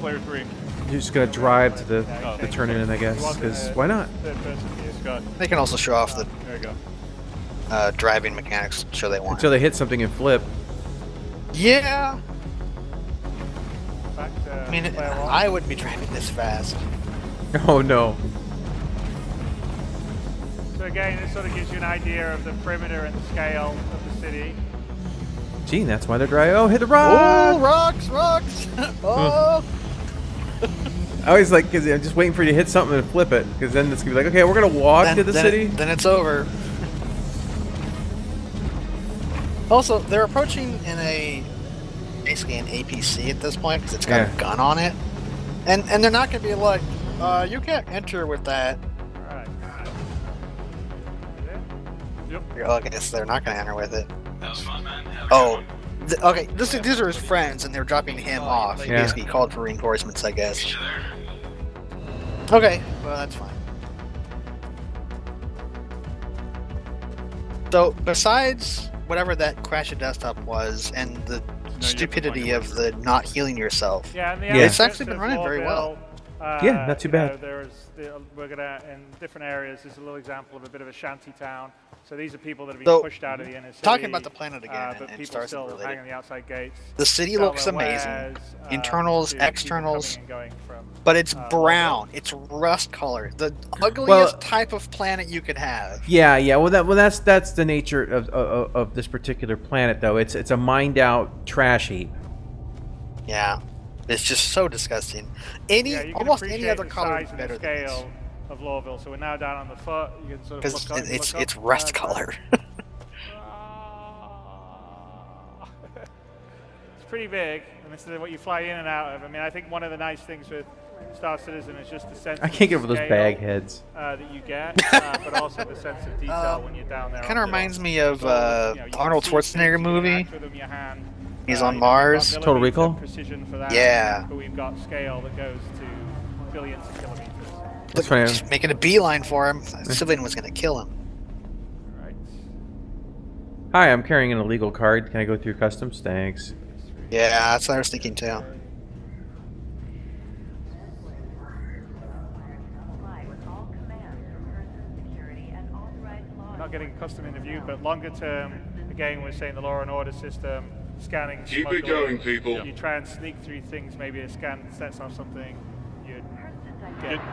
player 3. You're just gonna drive to the turn-in, I guess, because why not? They can also show off the driving mechanics, show they want. Until they hit something and flip. Yeah. I mean, I wouldn't be driving this fast. Oh no. So again, this sort of gives you an idea of the perimeter and the scale of the city. Gee, that's why they're driving. Oh, hit the rock! Oh, rocks! Oh! I always like, because I'm just waiting for you to hit something and flip it, because then it's gonna be like, okay, we're gonna walk to the city. Then it's over. Also, they're approaching in basically an APC at this point, because it's got a gun on it, and they're not gonna be like, you can't enter with that. Yep. Okay, so they're not gonna enter with it. That was fun, man. Okay. These are his friends, and they're dropping him off. He basically called for reinforcements, I guess. Okay, well that's fine. So besides whatever that crash of desktop was, and the stupidity of the not healing yourself, it's actually been running very well. Yeah, not too bad. We're gonna, in different areas, there's a little example of a bit of a shanty town. So these are people that have been pushed out of the inner city. Talking about the planet again, but people still hang on the outside gates. The city looks amazing. Internals, externals, but it's brown. It's rust color. The ugliest type of planet you could have. Yeah. Well, that's the nature of this particular planet, though. It's a mined out trash heap. Yeah. It's just so disgusting. Almost any other color is better than this. Of Lawville, so we're now down on the foot. You can sort of look up, it's rust color. It's pretty big, and this is what you fly in and out of. I mean, I think one of the nice things with Star Citizen is just the sense. I can't get over those bag heads that you get, but also the sense of detail when you're down there. Kind of reminds me of Arnold Schwarzenegger movie. He's on Mars. Total Recall. Yeah. But we've got scale that goes to billions of kilometers. Look, just making a beeline for him. A civilian was going to kill him. Right. Hi, I'm carrying an illegal card. Can I go through customs? Thanks. Yeah, that's what I was thinking too. Not getting a custom interview, but longer term, again, we're saying the law and order system, scanning. Keep it going, people. You try and sneak through things. Maybe a scan sets off something. You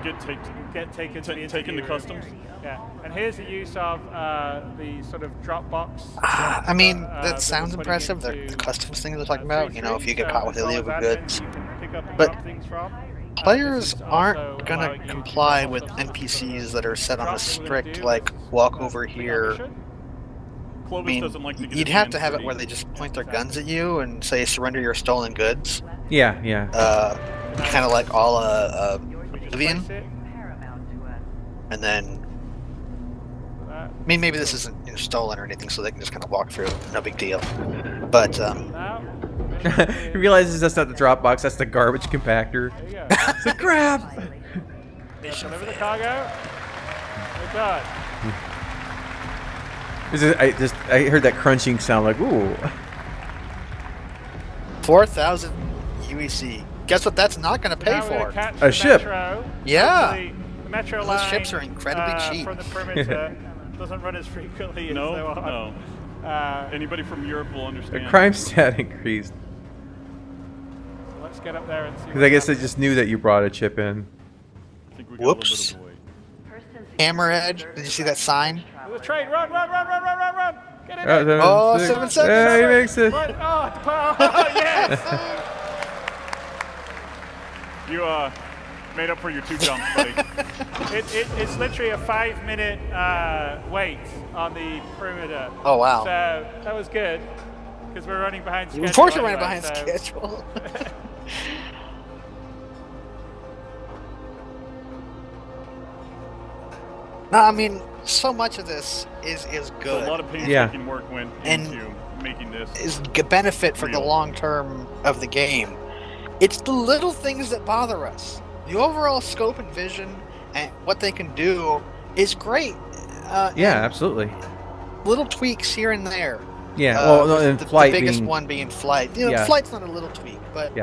get taken to customs. Yeah, and here's the use of the sort of Dropbox. I mean, that sounds impressive. The customs thing they're talking about. You know, if you get caught with illegal goods. But players aren't gonna comply with NPCs that are set on a strict, like, walk over here. I mean, you'd have to have it where they just point their guns at you and say, surrender your stolen goods. Yeah. Kind of like Oblivion. And then, I mean, maybe this isn't stolen or anything, so they can just kind of walk through. No big deal. But, he realizes that's not the Dropbox, that's the garbage compactor. It's like, crap! Deliver the cargo. We're done. I heard that crunching sound like, ooh. 4,000 UEC. Guess what that's not going to pay for? A ship. Yeah. The metro Those line ships are incredibly cheap. from the perimeter doesn't run as frequently as they are. No. Anybody from Europe will understand. The crime stat increased. So let's get up there and see. Because I guess they just knew that you brought a chip in. I think we got a little bit of a wait. Hammerhead, did you see that sign? The train, run! Get in there. Oh, 7 seconds. Yeah, he makes it. Oh, yes! You made up for your 2 jumps, buddy. It's literally a 5-minute wait on the perimeter. Oh, wow. So that was good, because we're running behind schedule. Unfortunately, running behind schedule. No, I mean, so much of this is good. So a lot of painstaking work went into making this. Is a benefit for the long term of the game. It's the little things that bother us. The overall scope and vision and what they can do is great. Yeah, absolutely. Little tweaks here and there. Yeah, well, and flight the biggest one being flight. You know, flight's not a little tweak, but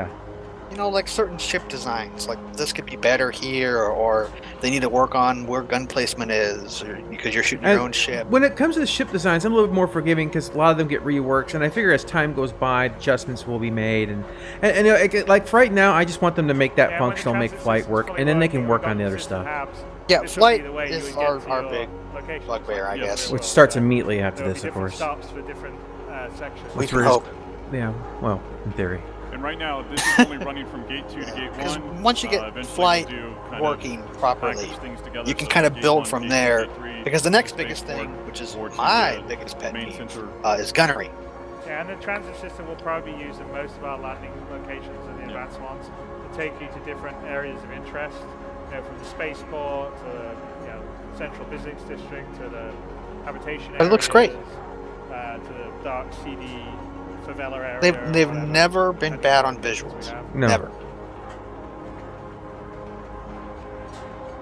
you know, like certain ship designs, like this could be better here, or they need to work on where gun placement is, or because you're shooting your own ship. When it comes to the ship designs, I'm a little bit more forgiving because a lot of them get reworked, and I figure as time goes by, adjustments will be made. And you know, like for right now, I just want them to make that functional, make flight work, and then they can work on the other stuff. Yeah, flight is our big bugbear, I guess. Which starts immediately after this, of course. Stops for different sections. We can hope. Yeah, well, in theory. And right now, this is only running from gate 2 to gate 1. Because once you get flight working properly, you can kind of build from there. Because the next biggest thing, which is my biggest pet peeve, is gunnery. Yeah, and the transit system will probably be used in most of our landing locations and the advanced ones to take you to different areas of interest. You know, from the spaceport to the central physics district to the habitation area. It looks great. To the dark, seedy favela area. They've never been bad on visuals. No. Never.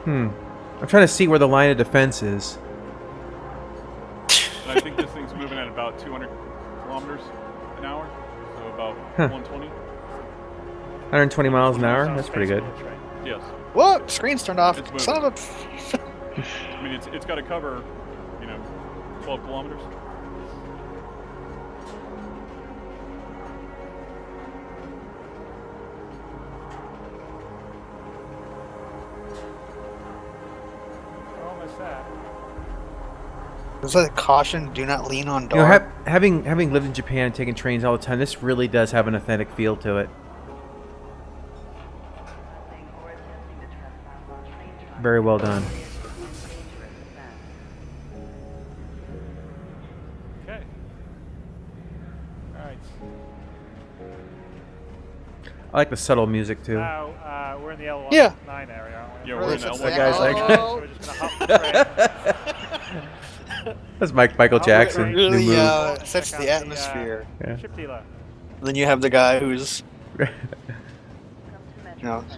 I'm trying to see where the line of defense is. And I think this thing's moving at about 200 kilometers an hour, so about 120. 120 miles an hour? That's pretty good. Yes. Whoa! Screen's turned off. Son of a... I mean, it's got to cover, 12 kilometers. Is that a caution? Do not lean on door. You know, having lived in Japan and taken trains all the time, this really does have an authentic feel to it. Very well done. Okay. All right. I like the subtle music too. Now we're in the L9 area, aren't we? Yeah, we're in L1. That guy's like. So we're just gonna hop the train. That's Michael Jackson. It really new move. sets the atmosphere. Ship dealer. Then you have the guy who's,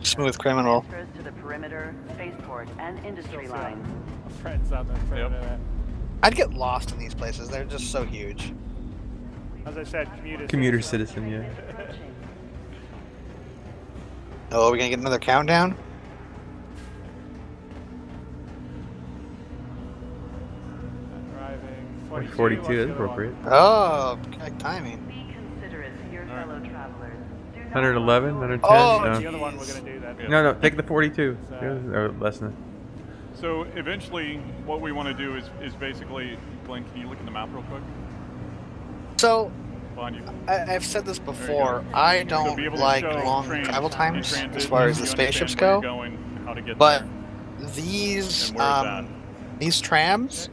smooth criminal. To the perimeter, spaceport, and industry line. Friends on the perimeter. I'd get lost in these places. They're just so huge. As I said, commuter citizen, yeah. Oh, are we gonna get another countdown? Arriving 42, that's appropriate. Oh, good timing. Be considerate to your fellow travelers. 111, 110. Oh, no. the other one we're gonna do then. No, take the 42. Or less than. So eventually, what we want to do is basically, Glenn, can you look at the map real quick? So, Behind you. I've said this before. I don't like long travel times as far as the spaceships go. But these trams,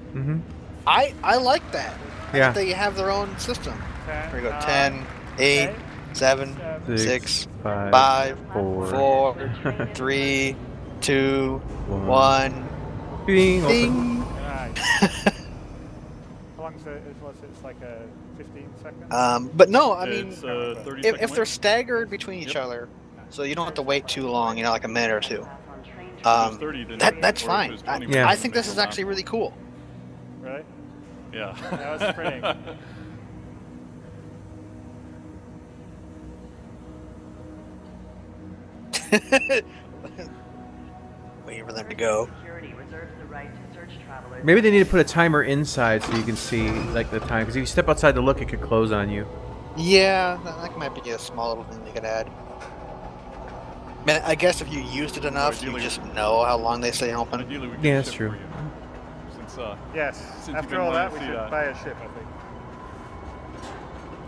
I like that. Yeah. They have their own system. Okay. Here we go. 10, 8, 7, 6, 5, 4, 3, 2, 1. Bing. Ding. Right. How long is it? It's like a 15 seconds? But no, I mean, It's, 30 if they're staggered between each other, so you don't have to wait too long, like a minute or two. That's fine. I think this is actually really cool. Really? Yeah. That was pretty. waiting for them to go. Maybe they need to put a timer inside so you can see like the time. Because if you step outside to look, it could close on you. Yeah, that might be a small little thing they could add. Man, I guess if you used it enough, you just know how long they stay open. Yeah, that's true. Yes. After all that, we should buy a ship, I think.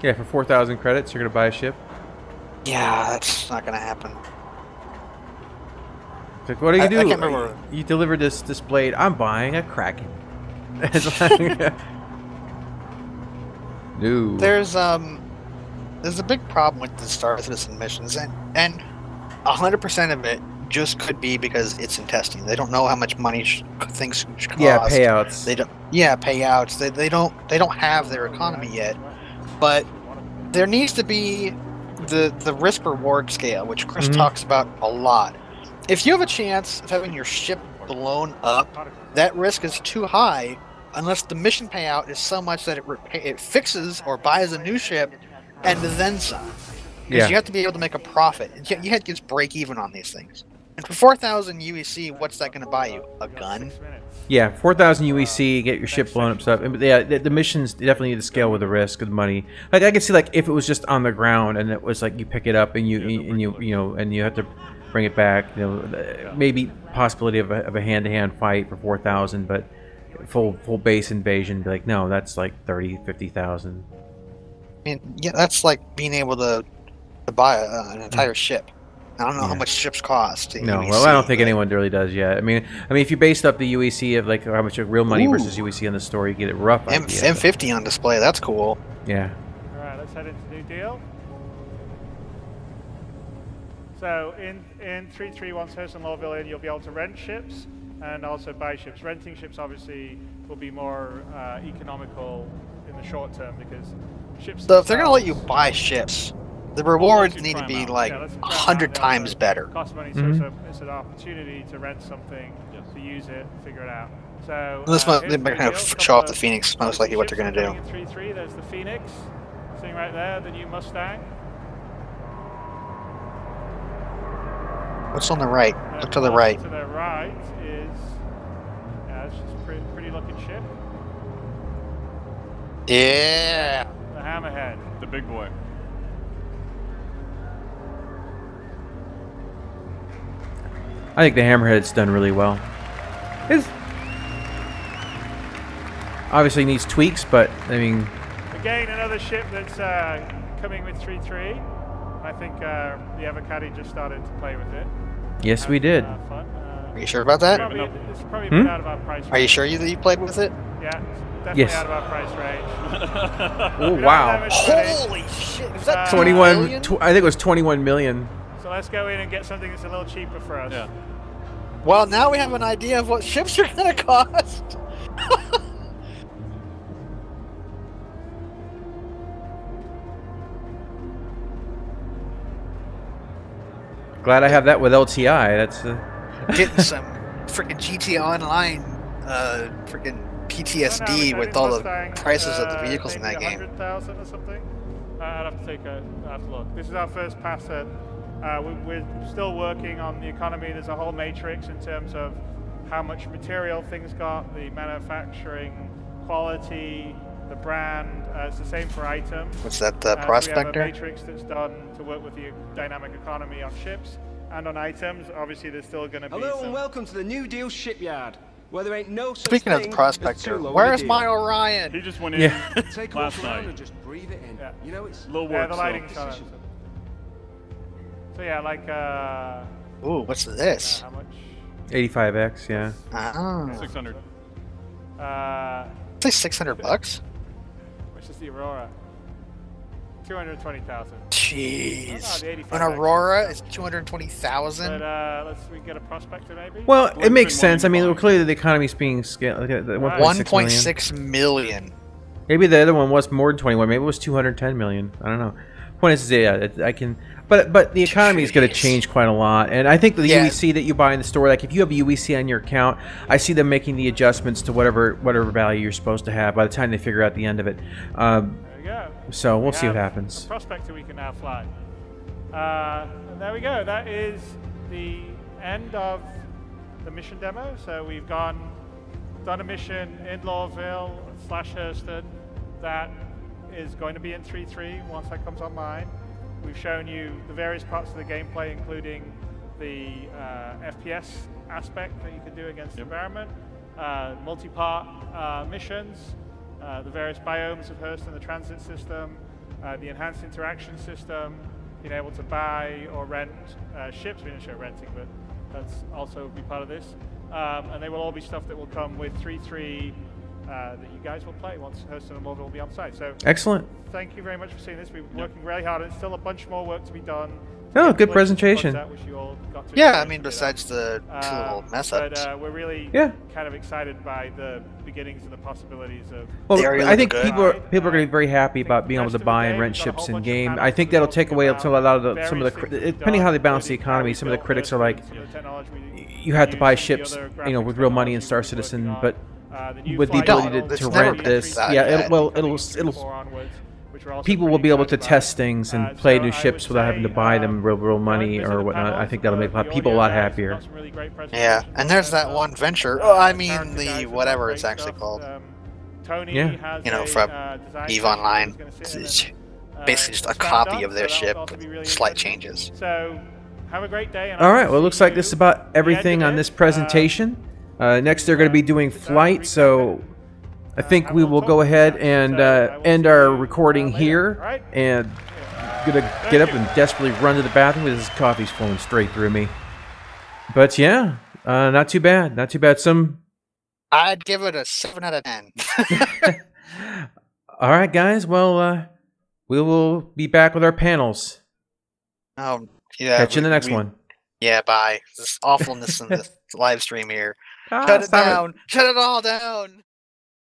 Yeah, for 4,000 credits, you're gonna buy a ship. Yeah, that's not gonna happen. Like, what do you do? I can't remember. You delivered this blade. I'm buying a Kraken. No. There's a big problem with the Star Citizen missions, and 100% of it just could be because it's in testing. They don't know how much money things should cost. Yeah, payouts. They don't. Yeah, payouts. They don't have their economy yet, but there needs to be the risk reward scale, which Chris talks about a lot. If you have a chance of having your ship blown up, that risk is too high unless the mission payout is so much that it fixes or buys a new ship and then some. Because you have to be able to make a profit. You have to just break even on these things. And for 4,000 UEC, what's that going to buy you? A gun? Yeah, 4,000 UEC, get your ship blown up stuff. Yeah, the missions definitely need to scale with the risk of the money. Like I could see, like if it was just on the ground and it was like you pick it up and you have to bring it back. Maybe possibility of a hand-to-hand fight for 4,000, but full base invasion. Be like, no, that's like 30, 50,000. I mean, yeah, that's like being able to buy an entire ship. I don't know how much ships cost. No, well, I don't think anyone really does yet. I mean, if you based up the UEC of like how much real money versus UEC on the story, you get it rough. M50 on display. That's cool. Yeah. All right, let's head into New Deal. So in 331 Hurst and Lawville, you'll be able to rent ships and also buy ships. Renting ships obviously will be more economical in the short term because ships. So if they're going to let you buy ships, the rewards need to be like 100 times better. Cost money, so it's an opportunity to rent something, to use it, figure it out. So this might kind of show off the Phoenix, most likely what they're going to do. In 3.3, there's the Phoenix, sitting right there, the new Mustang. What's on the right? Look to the right. To the right is, it's just a pretty looking ship. Yeah. The Hammerhead. The big boy. I think the Hammerhead's done really well. It obviously needs tweaks, but I mean. Again, another ship that's coming with 3.3. I think the Avocado just started to play with it. Yes, we did. Are you sure about that? It's probably a bit out of our price range. Are you sure that you played with it? Yeah, definitely out of our price range. Oh, wow. Holy shit. Was that 21 million? I think it was 21 million. So let's go in and get something that's a little cheaper for us. Yeah. Well, now we have an idea of what ships are going to cost. Glad I have that with LTI. That's getting some freaking GTA Online, freaking PTSD with all the prices of the vehicles in that game. 100,000 or something. I'd have to have to look. This is our first pass at. We're still working on the economy. There's a whole matrix in terms of how much material things got, the manufacturing quality, the brand. It's the same for items. What's that, the prospector? We have a matrix that's done to work with the dynamic economy on ships and on items. Obviously, there's still going to be. Hello and welcome to the New Deal shipyard, where there ain't no. Speaking of the prospector, where's my Orion? He just went in Take last a night. And just breathe it in. Yeah. You know, it's little work. The lighting's on it. So yeah, like. Ooh, what's this? How much? 85X, yeah. Oh. 600. Say $600. Which is the Aurora. 220,000. Jeez. An Aurora is 220,000. Let's get a prospector maybe. Well, it makes sense. I mean, clearly the economy's being scaled. 1.6 million. Maybe the other one was more than 21. Maybe it was 210 million. I don't know. Point is, yeah, I can. But the economy is going to change quite a lot, and I think the UEC that you buy in the store, like if you have a UEC on your account, I see them making the adjustments to whatever value you're supposed to have by the time they figure out the end of it. There we go. So we'll see what happens. A prospector we can now fly. And there we go. That is the end of the mission demo. So we've done a mission in Lawville / Hurston that is going to be in 3.3 once that comes online. We've shown you the various parts of the gameplay, including the FPS aspect that you can do against the environment, multi-part missions, the various biomes of Hurston, the transit system, the enhanced interaction system, being able to buy or rent ships. We didn't show renting, but that's also be part of this. And they will all be stuff that will come with 3.3 that you guys will play once Hurston and Lawville will be on site. So excellent. Thank you very much for seeing this. We've been working really hard. It's still a bunch more work to be done. Oh, good presentation. Yeah, I mean, besides the two little mess ups. But we're really kind of excited by the beginnings and the possibilities of. Well, I think people are going to be very happy about being able to buy and rent ships in game. I think that'll take away some of the depending how they balance the economy. Some of the critics are like, you have to buy ships, with real money in Star Citizen, but with the ability to rent this, people will be able to test things and play new ships without having to buy them real money or whatnot. I think that'll make people a lot happier. Yeah, and there's that one venture. Oh, I mean the whatever it's actually called. Yeah. From EVE Online. It's basically just a copy of their ship with slight changes. So, have a great day. All right. Well, it looks like this is about everything on this presentation. Next, they're going to be doing flight, so I think we will go ahead and end our recording here. And I'm going to get up and desperately run to the bathroom because this coffee's flowing straight through me. But yeah, not too bad. Not too bad. I'd give it a 7 out of 10. All right, guys. Well, we will be back with our panels. Yeah. Catch you in the next one. Yeah, bye. This awfulness in this live stream here. Shut it down. Shut it all down.